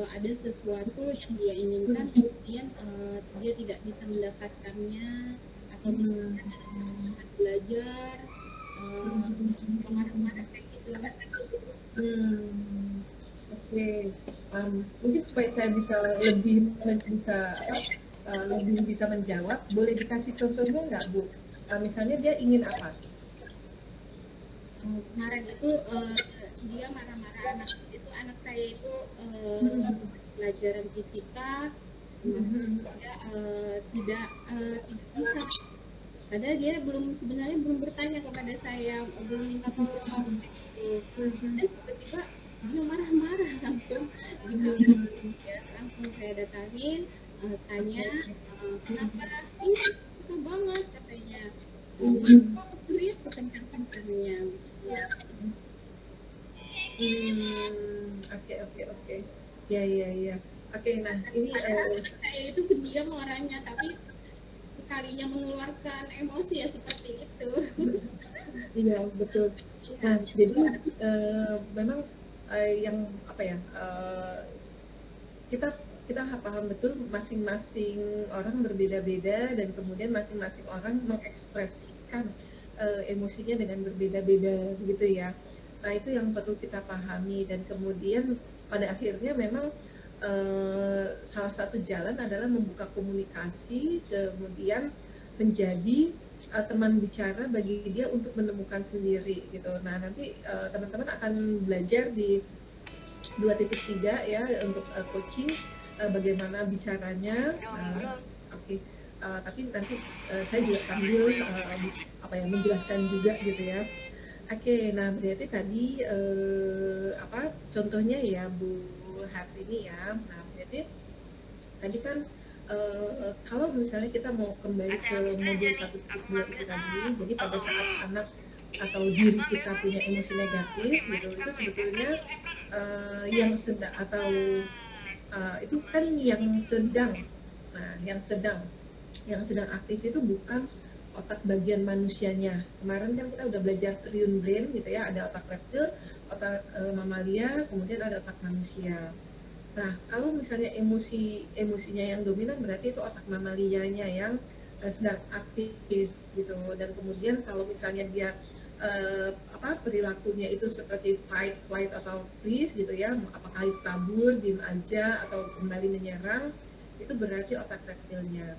ada sesuatu yang dia inginkan, kemudian dia tidak bisa mendapatkannya, atau misalnya dalam kesusahan belajar, marah-marah kayak gitu. Oke. Mungkin supaya saya bisa lebih bisa menjawab, boleh dikasih contohnya nggak Bu? Misalnya dia ingin apa? Kemarin itu dia marah-marah, anak saya itu pelajaran fisika, dia tidak bisa. Padahal dia sebenarnya belum bertanya kepada saya, belum minta tolong gitu. Dan tiba-tiba dia marah-marah langsung gitu. Ya, langsung saya datangin, tanya kenapa, ini susah banget katanya. Kok teriak sekencang-kencangnya gitu. Oke. Ya. Oke, nah ini saya itu pendiam orangnya, tapi sekalinya mengeluarkan emosi ya seperti itu. Iya, betul. Nah, jadi memang yang apa ya, kita paham betul masing-masing orang berbeda-beda, dan kemudian masing-masing orang mengekspresikan emosinya dengan berbeda-beda gitu ya. Nah, itu yang perlu kita pahami, dan kemudian pada akhirnya memang salah satu jalan adalah membuka komunikasi, kemudian menjadi teman bicara bagi dia untuk menemukan sendiri gitu. Nah, nanti teman-teman akan belajar di 2.3 ya untuk coaching bagaimana bicaranya. Oke. Tapi nanti saya juga sambil menjelaskan juga gitu ya. Oke, nah berarti tadi contohnya ya Bu Hartini ya. Nah, berarti tadi kan kalau misalnya kita mau kembali ke modul 1.2 itu tadi, jadi pada saat anak atau diri kita punya emosi negatif gitu, itu sebetulnya yang sedang atau itu kan yang sedang. Nah, yang sedang aktif itu bukan otak bagian manusianya. Kemarin kan kita udah belajar triune brain gitu ya, ada otak reptil, otak mamalia, kemudian ada otak manusia. Nah, kalau misalnya emosinya yang dominan, berarti itu otak mamalianya yang sedang aktif gitu. Dan kemudian kalau misalnya dia perilakunya itu seperti fight, flight atau freeze gitu ya, apakah itu kabur, diem aja atau kembali menyerang, itu berarti otak reptilnya.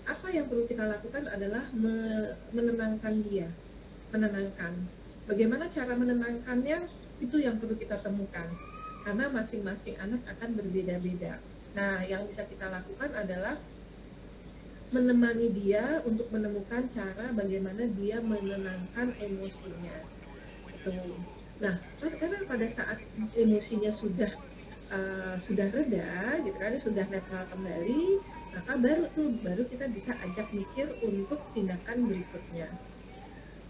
Apa yang perlu kita lakukan adalah menenangkan dia, menenangkan. Bagaimana cara menenangkannya? Itu yang perlu kita temukan, karena masing-masing anak akan berbeda-beda. Nah, yang bisa kita lakukan adalah menemani dia untuk menemukan cara bagaimana dia menenangkan emosinya. Gitu. Nah, karena pada saat emosinya sudah reda, gitu kan, sudah netral kembali, maka baru kita bisa ajak mikir untuk tindakan berikutnya.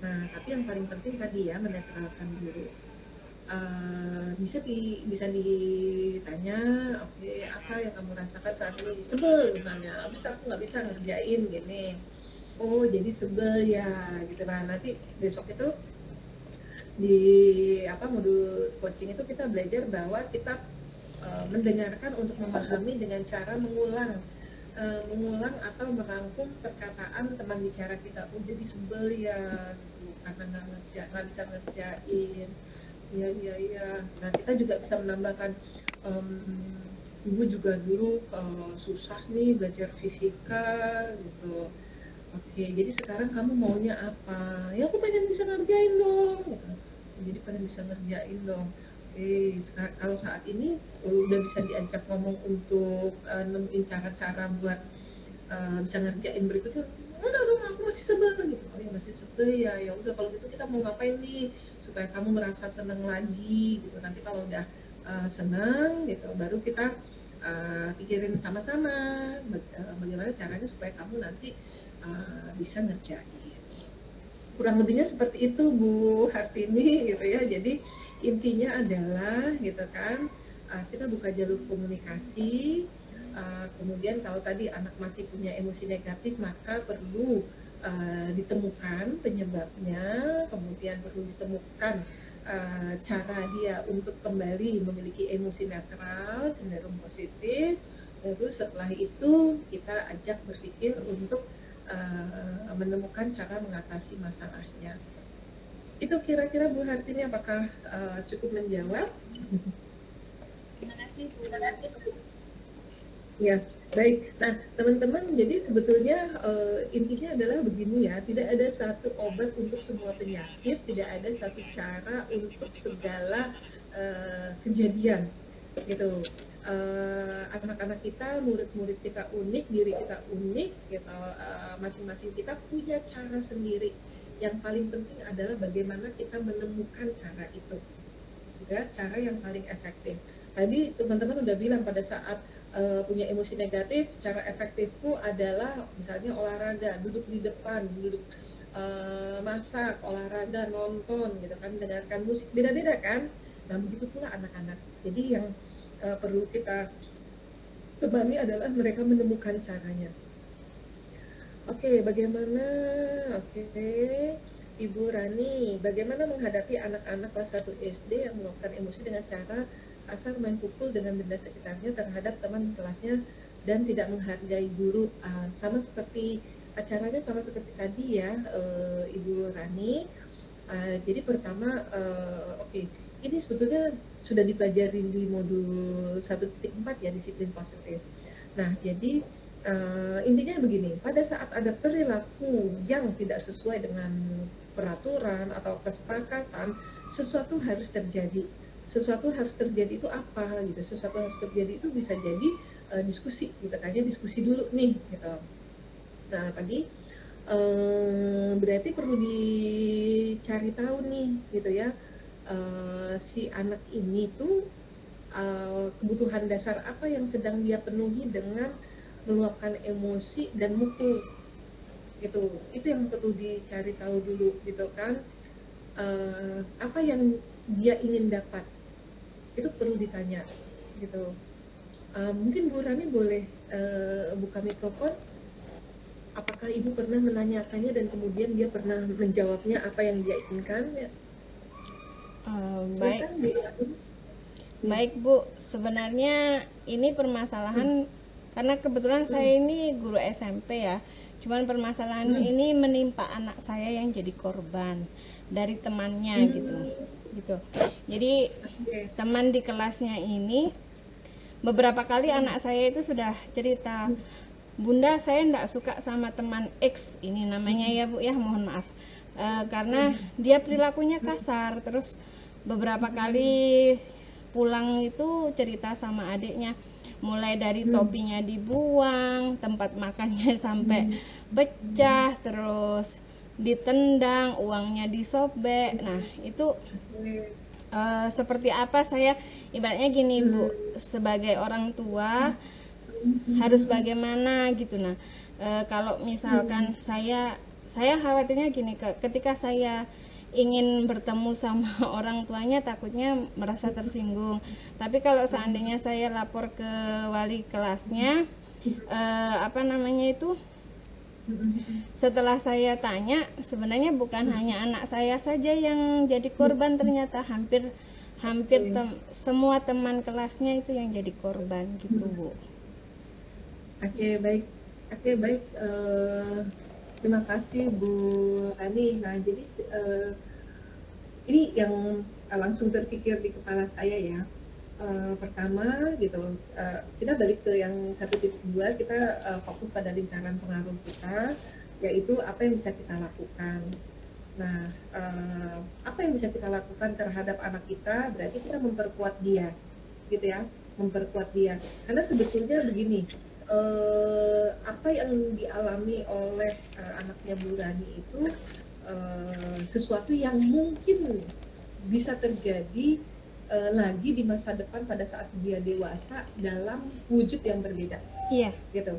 Nah, tapi yang paling penting tadi ya, menetralkan dulu. Bisa ditanya, oke, apa yang kamu rasakan saat ini? Sebel misalnya, aku nggak bisa ngerjain gini. Oh, jadi sebel ya, gitu. Nah, nanti besok itu di modul coaching itu kita belajar bahwa kita mendengarkan untuk memahami dengan cara mengulang atau merangkum perkataan teman bicara kita. Oh, jadi sebel ya, gitu, karena nggak bisa ngerjain. Iya. Nah, kita juga bisa menambahkan, ibu juga dulu susah nih belajar fisika gitu. Oke, jadi sekarang kamu maunya apa? Ya aku pengen bisa ngerjain dong. Gitu. Jadi pengen bisa ngerjain dong. Kalau saat ini udah bisa diajak ngomong untuk nemuin cara-cara buat bisa ngerjain berikutnya. Enggak dong, aku masih sebel gitu. Oh ya masih sebel ya. Ya udah kalau gitu kita mau ngapain nih supaya kamu merasa seneng lagi gitu. Nanti kalau udah seneng gitu, baru kita pikirin sama-sama bagaimana caranya supaya kamu nanti bisa ngerjain. Kurang lebihnya seperti itu Bu Hartini gitu ya. Jadi intinya adalah gitu kan, kita buka jalur komunikasi. Kemudian kalau tadi anak masih punya emosi negatif, maka perlu ditemukan penyebabnya, kemudian perlu ditemukan cara dia untuk kembali memiliki emosi netral, cenderung positif. Lalu setelah itu kita ajak berpikir untuk menemukan cara mengatasi masalahnya. Itu kira-kira Bu Hartini apakah cukup menjawab? Terima kasih Bu. Ya, baik. Nah, teman-teman, jadi sebetulnya intinya adalah begini ya, tidak ada satu obat untuk semua penyakit, tidak ada satu cara untuk segala kejadian, gitu. Anak-anak kita, murid-murid kita unik, diri kita unik, gitu. Masing-masing kita punya cara sendiri. Yang paling penting adalah bagaimana kita menemukan cara itu, juga cara yang paling efektif. Tadi teman-teman udah bilang pada saat punya emosi negatif, cara efektifku adalah misalnya olahraga, duduk di depan, masak, olahraga, nonton, gitu kan, dengarkan musik, beda-beda kan. Nah begitu pula anak-anak. Jadi yang perlu kita pahami adalah mereka menemukan caranya. Oke, bagaimana? Oke, Ibu Rani, bagaimana menghadapi anak-anak kelas 1 SD yang melakukan emosi dengan cara kasar, main pukul dengan benda sekitarnya terhadap teman kelasnya dan tidak menghargai guru? Sama seperti acaranya sama seperti tadi ya, Ibu Rani. Jadi pertama, ini sebetulnya sudah dipelajari di modul 1.4 ya, disiplin positif. Nah, jadi intinya begini, pada saat ada perilaku yang tidak sesuai dengan peraturan atau kesepakatan, sesuatu harus terjadi. Sesuatu harus terjadi itu apa gitu? Sesuatu harus terjadi itu bisa jadi diskusi, gitu kan ya, diskusi dulu nih gitu. Nah, tadi berarti perlu dicari tahu nih gitu ya, si anak ini tuh kebutuhan dasar apa yang sedang dia penuhi dengan meluapkan emosi dan mukul gitu. Itu yang perlu dicari tahu dulu gitu kan. Apa yang dia ingin dapat itu perlu ditanya gitu. Mungkin Bu Rani boleh buka mikrofon. Apakah Ibu pernah menanyakannya dan kemudian dia pernah menjawabnya apa yang dia inginkan ya? Baik. Baik Bu, sebenarnya ini permasalahan karena kebetulan saya ini guru SMP ya. Cuman permasalahan ini menimpa anak saya yang jadi korban dari temannya gitu. Jadi teman di kelasnya ini beberapa kali anak saya itu sudah cerita, Bunda saya enggak suka sama teman X ini namanya ya Bu ya, mohon maaf. Karena dia perilakunya kasar, terus beberapa kali pulang itu cerita sama adiknya, mulai dari topinya dibuang, tempat makannya sampai pecah, terus ditendang, uangnya disobek. Nah itu seperti apa saya ibaratnya gini Bu, sebagai orang tua harus bagaimana gitu. Nah kalau misalkan saya khawatirnya gini, ketika saya ingin bertemu sama orang tuanya takutnya merasa tersinggung. Tapi kalau seandainya saya lapor ke wali kelasnya, setelah saya tanya, sebenarnya bukan hanya anak saya saja yang jadi korban, ternyata hampir semua teman kelasnya itu yang jadi korban gitu Bu. Oke, baik. Terima kasih Bu Rani. Nah, jadi ini yang langsung terpikir di kepala saya ya. Pertama gitu, kita balik ke yang 1.2, kita fokus pada lingkaran pengaruh kita, yaitu apa yang bisa kita lakukan. Nah, apa yang bisa kita lakukan terhadap anak kita, berarti kita memperkuat dia, gitu ya, memperkuat dia. Karena sebetulnya begini, apa yang dialami oleh anaknya Bu Rani itu sesuatu yang mungkin bisa terjadi lagi di masa depan pada saat dia dewasa dalam wujud yang berbeda. Iya. Gitu.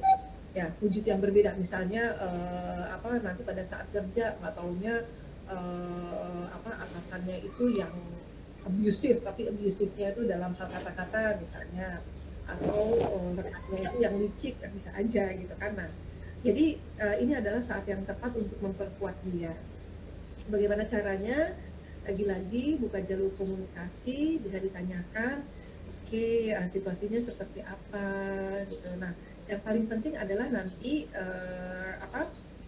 Ya, wujud yang berbeda. Misalnya nanti pada saat kerja nggak taunya atasannya itu yang abusive, tapi abusifnya itu dalam hal kata-kata misalnya, atau rekannya itu yang licik, bisa aja gitu kan. Nah, jadi ini adalah saat yang tepat untuk memperkuat dia. Bagaimana caranya? Lagi-lagi buka jalur komunikasi, bisa ditanyakan, oke, situasinya seperti apa gitu. Nah, yang paling penting adalah nanti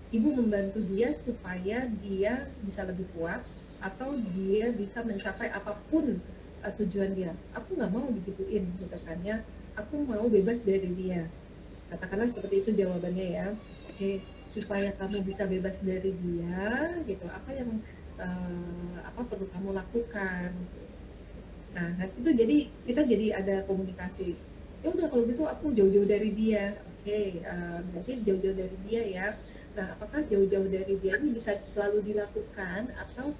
ibu membantu dia supaya dia bisa lebih kuat atau dia bisa mencapai apapun tujuan dia. Aku nggak mau digituin gitu kan ya, aku mau bebas dari dia. Katakanlah seperti itu jawabannya ya. Oke, supaya kamu bisa bebas dari dia gitu, apa yang perlu kamu lakukan. Nah, itu jadi kita ada komunikasi. Ya udah kalau gitu aku jauh-jauh dari dia. Oke, berarti jauh-jauh dari dia ya. Nah, apakah jauh-jauh dari dia ini bisa selalu dilakukan atau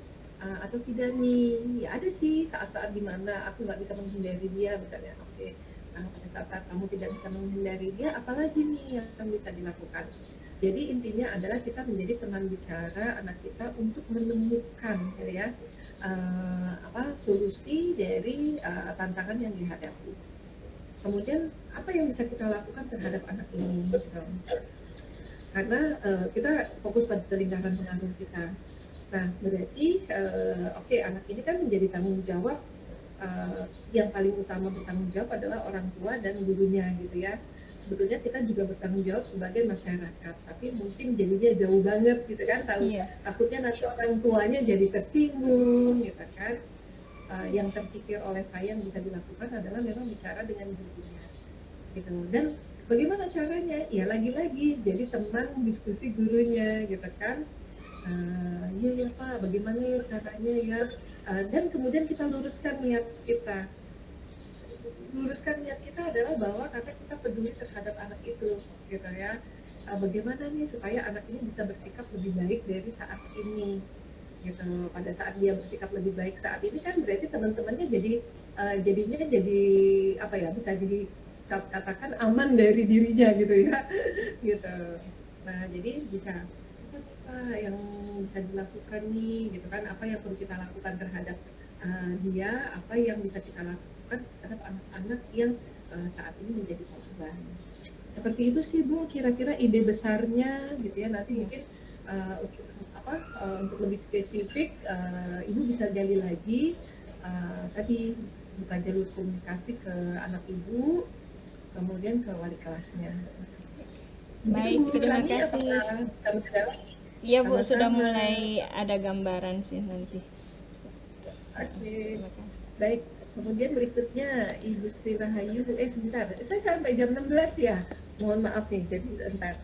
tidak nih? Ya ada sih saat-saat dimana aku nggak bisa menghindari dia misalnya. Oke, nah pada saat-saat kamu tidak bisa menghindari dia, apalagi nih yang bisa dilakukan? Jadi intinya adalah kita menjadi teman bicara anak kita untuk menemukan ya solusi dari tantangan yang dihadapi. Kemudian apa yang bisa kita lakukan terhadap anak ini? Karena kita fokus pada lingkaran pengaruh kita. Nah, berarti anak ini kan menjadi tanggung jawab, yang paling utama bertanggung jawab adalah orang tua dan gurunya gitu ya. Sebetulnya kita juga bertanggung jawab sebagai masyarakat, tapi mungkin jadinya jauh banget gitu kan, takutnya nanti orang tuanya jadi tersinggung gitu kan. Yang terpikir oleh saya yang bisa dilakukan adalah memang bicara dengan gurunya gitu. Dan bagaimana caranya? Ya lagi-lagi jadi teman diskusi gurunya gitu kan. Ya Pak, bagaimana ya caranya ya? Dan kemudian kita luruskan niat kita. Adalah bahwa karena kita peduli terhadap anak itu gitu ya. Bagaimana nih supaya anak ini bisa bersikap lebih baik dari saat ini gitu. Pada saat dia bersikap lebih baik saat ini kan berarti teman-temannya jadinya bisa katakan aman dari dirinya gitu ya. Gitu. Nah, jadi bisa apa yang bisa dilakukan nih gitu kan, apa yang perlu kita lakukan terhadap dia, apa yang bisa kita lakukan terhadap anak-anak yang saat ini menjadi korban. Seperti itu sih Bu, kira-kira ide besarnya gitu ya. Nanti mungkin untuk lebih spesifik Ibu bisa gali lagi, tadi buka jalur komunikasi ke anak Ibu, kemudian ke wali kelasnya. Baik, terima kasih. Iya Bu, sudah mulai ada gambaran sih nanti. Oke, baik. Kemudian berikutnya Ibu Sri Rahayu, sebentar, saya sampai jam 16 ya, mohon maaf nih, jadi sebentar.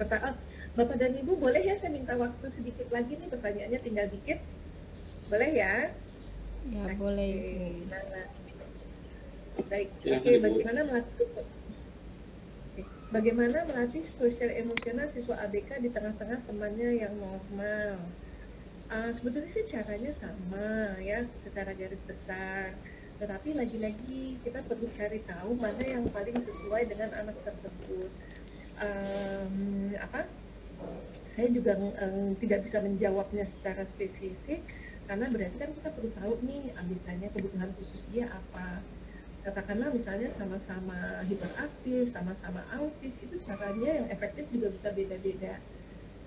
Bapak dan Ibu boleh ya saya minta waktu sedikit lagi nih, pertanyaannya tinggal dikit, boleh ya? Ya boleh. Baik, bagaimana melakukan? bagaimana melatih sosial emosional siswa ABK di tengah-tengah temannya yang normal. Sebetulnya sih caranya sama ya, secara garis besar. Tetapi lagi-lagi kita perlu cari tahu mana yang paling sesuai dengan anak tersebut. Apa? Saya juga tidak bisa menjawabnya secara spesifik karena berarti kan kita perlu tahu nih ABK-nya kebutuhan khusus dia apa. Katakanlah misalnya sama-sama hiperaktif, sama-sama autis, itu caranya yang efektif juga bisa beda-beda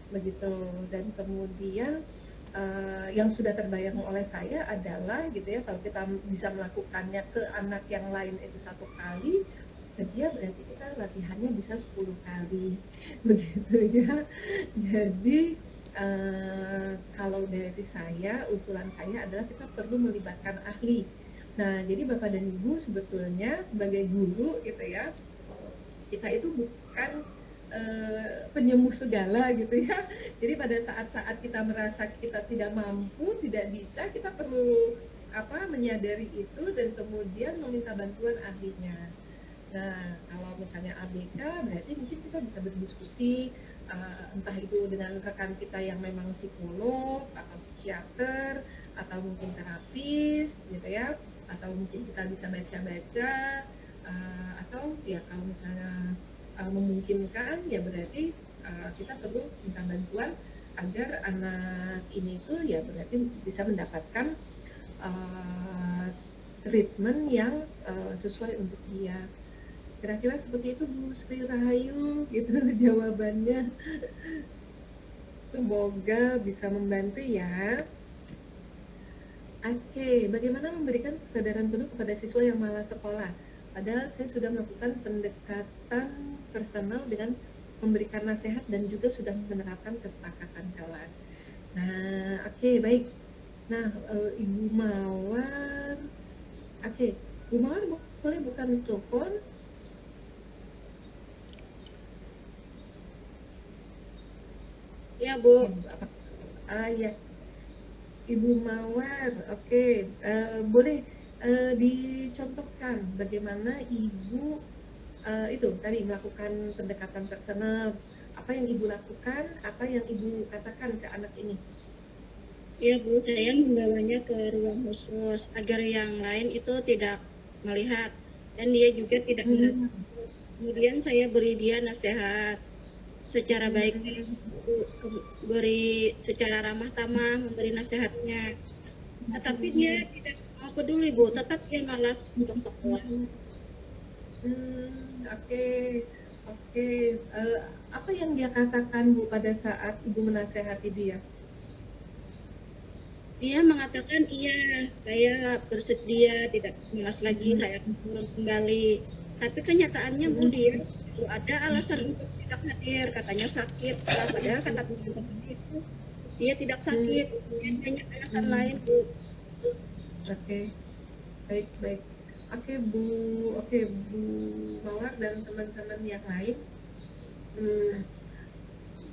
begitu. Dan kemudian yang sudah terbayang oleh saya adalah gitu ya, kalau kita bisa melakukannya ke anak yang lain itu 1 kali, ke dia berarti kita latihannya bisa 10 kali begitu ya. Jadi kalau dari saya, usulan saya adalah kita perlu melibatkan ahli. Nah, jadi Bapak dan Ibu sebetulnya sebagai guru gitu ya, kita itu bukan penyembuh segala gitu ya. Jadi pada saat-saat kita merasa kita tidak mampu, tidak bisa, kita perlu menyadari itu dan kemudian meminta bantuan ahlinya. Nah, kalau misalnya ABK, berarti mungkin kita bisa berdiskusi, entah itu dengan rekan kita yang memang psikolog, atau psikiater, atau mungkin terapis, gitu ya, atau mungkin kita bisa baca-baca, atau ya kalau misalnya memungkinkan, ya berarti kita perlu minta bantuan agar anak ini tuh ya berarti bisa mendapatkan treatment yang sesuai untuk dia. Kira-kira seperti itu Bu Sri Rahayu gitu jawabannya. Semoga bisa membantu ya. Oke, bagaimana memberikan kesadaran penuh kepada siswa yang malas sekolah? Padahal saya sudah melakukan pendekatan personal dengan memberikan nasihat dan juga sudah menerapkan kesepakatan kelas. Nah, oke, baik. Nah, Ibu Mawar, oke, Bu Mawar boleh buka mikrofon? Ya, Bu. Ya, Ibu Mawar, oke, boleh dicontohkan bagaimana Ibu itu tadi melakukan pendekatan personal, apa yang Ibu lakukan, apa yang Ibu katakan ke anak ini? Ya, Bu, saya membawanya ke ruang khusus agar yang lain itu tidak melihat dan dia juga tidak melihat. Kemudian saya beri dia nasihat secara baik, beri secara ramah tamah, memberi nasihatnya. Tetapi dia tidak mau peduli, Bu, tetap dia malas untuk sekolah. Oke. Apa yang dia katakan Bu pada saat Ibu menasehati dia? Dia mengatakan iya, saya bersedia, tidak malas lagi, saya turun kembali. Tapi kenyataannya Bu, dia ada alasan untuk tidak hadir, katanya sakit. Padahal kata teman-teman itu dia tidak sakit, dia hanya alasan lain, Bu. Oke, baik. Oke Bu Mawar dan teman-teman yang lain.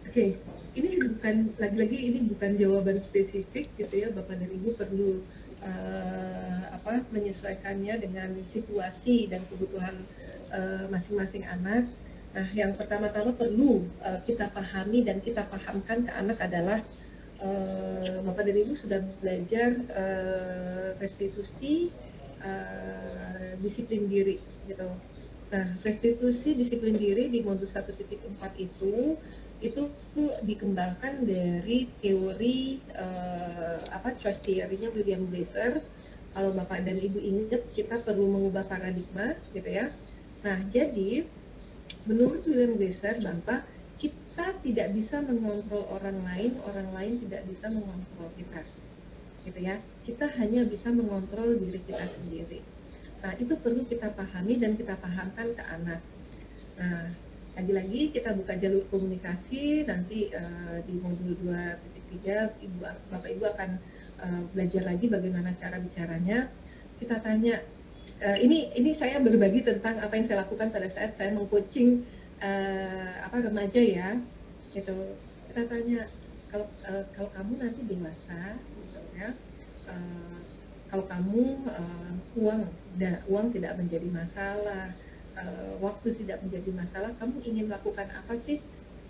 Oke, ini bukan lagi-lagi ini bukan jawaban spesifik gitu ya, Bapak dan Ibu perlu menyesuaikannya dengan situasi dan kebutuhan masing-masing anak. Nah, yang pertama-tama perlu kita pahami dan kita pahamkan ke anak adalah Bapak dan Ibu sudah belajar restitusi disiplin diri gitu. Nah, restitusi disiplin diri di modul 1.4 itu dikembangkan dari teori choice theory-nya William Glasser. Kalau Bapak dan Ibu ingat, kita perlu mengubah paradigma gitu ya. Nah, jadi menurut William Glasser bahwa kita tidak bisa mengontrol orang lain tidak bisa mengontrol kita gitu ya. Kita hanya bisa mengontrol diri kita sendiri. Nah, itu perlu kita pahami dan kita pahamkan ke anak. Nah, lagi-lagi kita buka jalur komunikasi nanti di modul 2.3 Bapak Ibu akan belajar lagi bagaimana cara bicaranya. Kita tanya, ini saya berbagi tentang apa yang saya lakukan pada saat saya mengcoaching remaja ya, gitu. Kita tanya, kalau kamu nanti dewasa, gitu ya, kalau kamu uang tidak menjadi masalah, waktu tidak menjadi masalah, kamu ingin lakukan apa sih?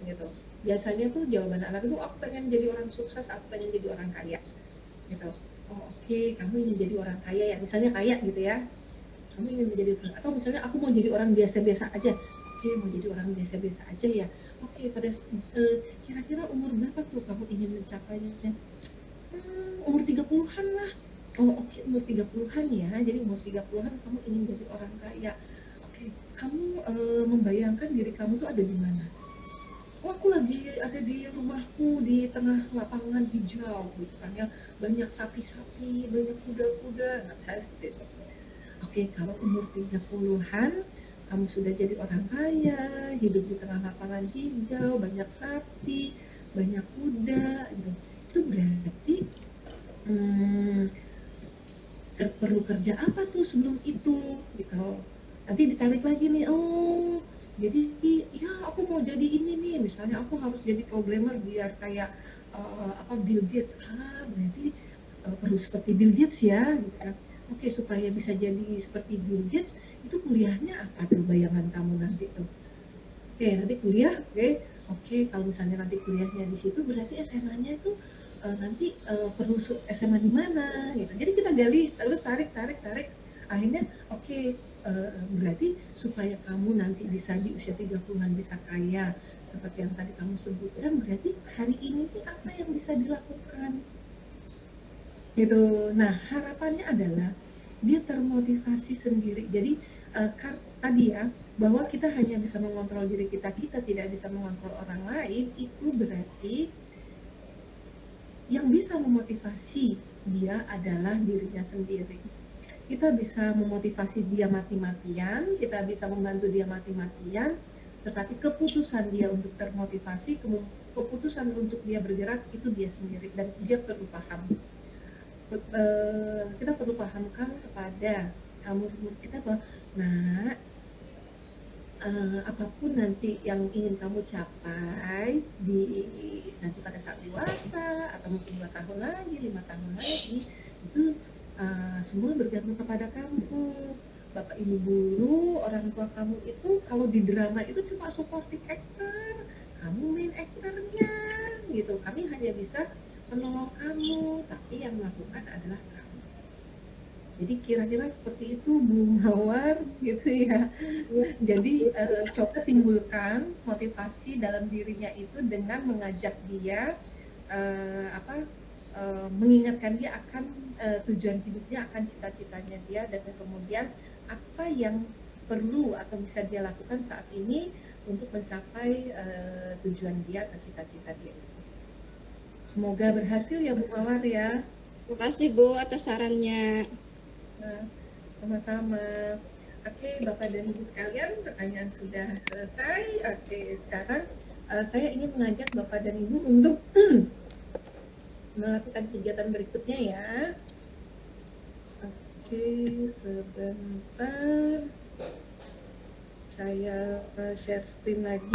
Gitu. Biasanya tuh jawaban anak itu, aku pengen jadi orang sukses, aku pengen jadi orang kaya. Gitu. Oh oke, kamu ingin jadi orang kaya ya, misalnya kaya gitu ya. Kamu ingin menjadi orang, atau misalnya aku mau jadi orang biasa-biasa aja. Oke, mau jadi orang biasa-biasa aja ya. Oke, kira-kira umur berapa tuh kamu ingin mencapainya? Umur 30-an lah. Oh oke, umur 30-an ya. Jadi umur 30-an kamu ingin jadi orang kaya. Oke, kamu membayangkan diri kamu tuh ada di mana? Oh, aku lagi ada di rumahku di tengah lapangan hijau gitu kan ya. Banyak sapi-sapi, banyak kuda-kuda. Nah, saya seperti itu. Oke, kalau umur 30-an kamu sudah jadi orang kaya, hidup di tengah lapangan hijau, banyak sapi, banyak kuda gitu. Itu berarti perlu kerja apa tuh sebelum itu gitu. Nanti ditarik lagi nih, oh jadi ya aku mau jadi ini nih, misalnya aku harus jadi programmer biar kayak Bill Gates. Berarti perlu seperti Bill Gates ya gitu kan. Oke, supaya bisa jadi seperti Bill Gates itu kuliahnya apa tuh bayangan kamu nanti tuh? Oke, nanti kuliah, oke, kalau misalnya nanti kuliahnya di situ berarti SMA-nya itu nanti perlu SMA di mana gitu. Jadi kita gali terus tarik. Akhirnya berarti supaya kamu nanti bisa di usia 30-an bisa kaya seperti yang tadi kamu sebutkan, berarti hari ini tuh apa yang bisa dilakukan? Gitu. Nah, harapannya adalah dia termotivasi sendiri. Jadi tadi ya, bahwa kita hanya bisa mengontrol diri kita tidak bisa mengontrol orang lain, itu berarti yang bisa memotivasi dia adalah dirinya sendiri. Kita bisa memotivasi dia mati-matian, kita bisa membantu dia mati-matian, tetapi keputusan dia untuk termotivasi, keputusan untuk dia bergerak itu dia sendiri, dan dia perlu paham. Kita perlu pahamkan kepada murid-murid kita bahwa apapun nanti yang ingin kamu capai nanti pada saat dewasa atau mungkin 2 tahun lagi, 5 tahun lagi, itu semua bergantung kepada kamu. Bapak ibu guru, orang tua kamu itu kalau di drama itu cuma supporting actor, kamu main aktornya gitu. Kami hanya bisa menolong kamu, tapi yang melakukan adalah kamu. Jadi kira-kira seperti itu Bu Mawar gitu ya. Jadi coba timbulkan motivasi dalam dirinya itu dengan mengajak dia mengingatkan dia akan tujuan hidupnya, akan cita-citanya dia, dan kemudian apa yang perlu atau bisa dia lakukan saat ini untuk mencapai tujuan dia atau cita-cita dia itu. Semoga berhasil ya Bu Mawar ya. Terima kasih Bu atas sarannya. Sama-sama. Oke, Bapak dan Ibu sekalian, pertanyaan sudah selesai. Oke, sekarang saya ingin mengajak Bapak dan Ibu untuk melakukan kegiatan berikutnya ya. Oke, sebentar. Saya share screen lagi.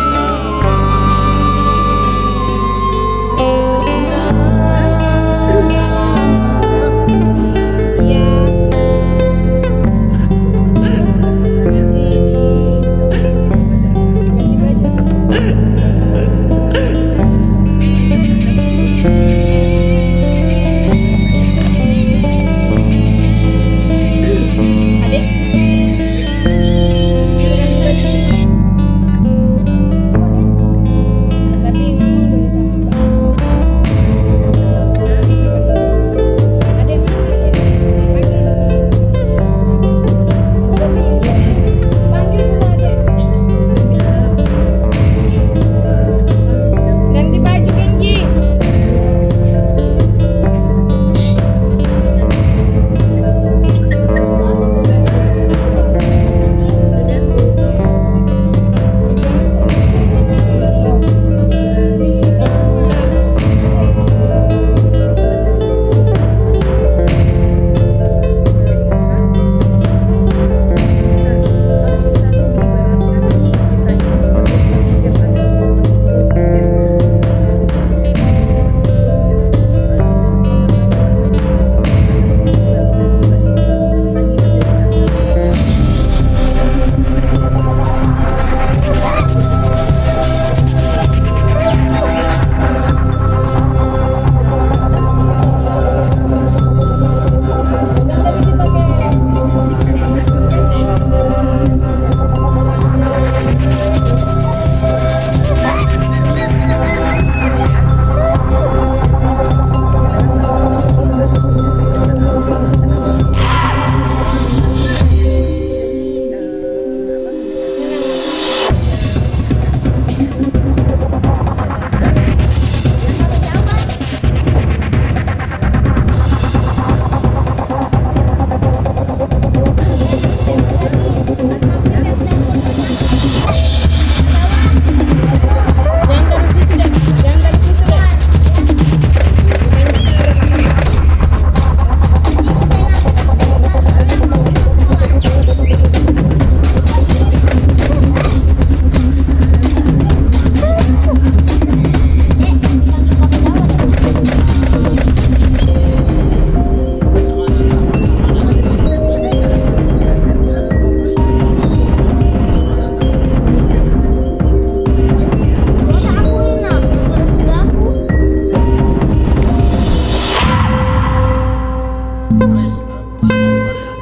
Selamat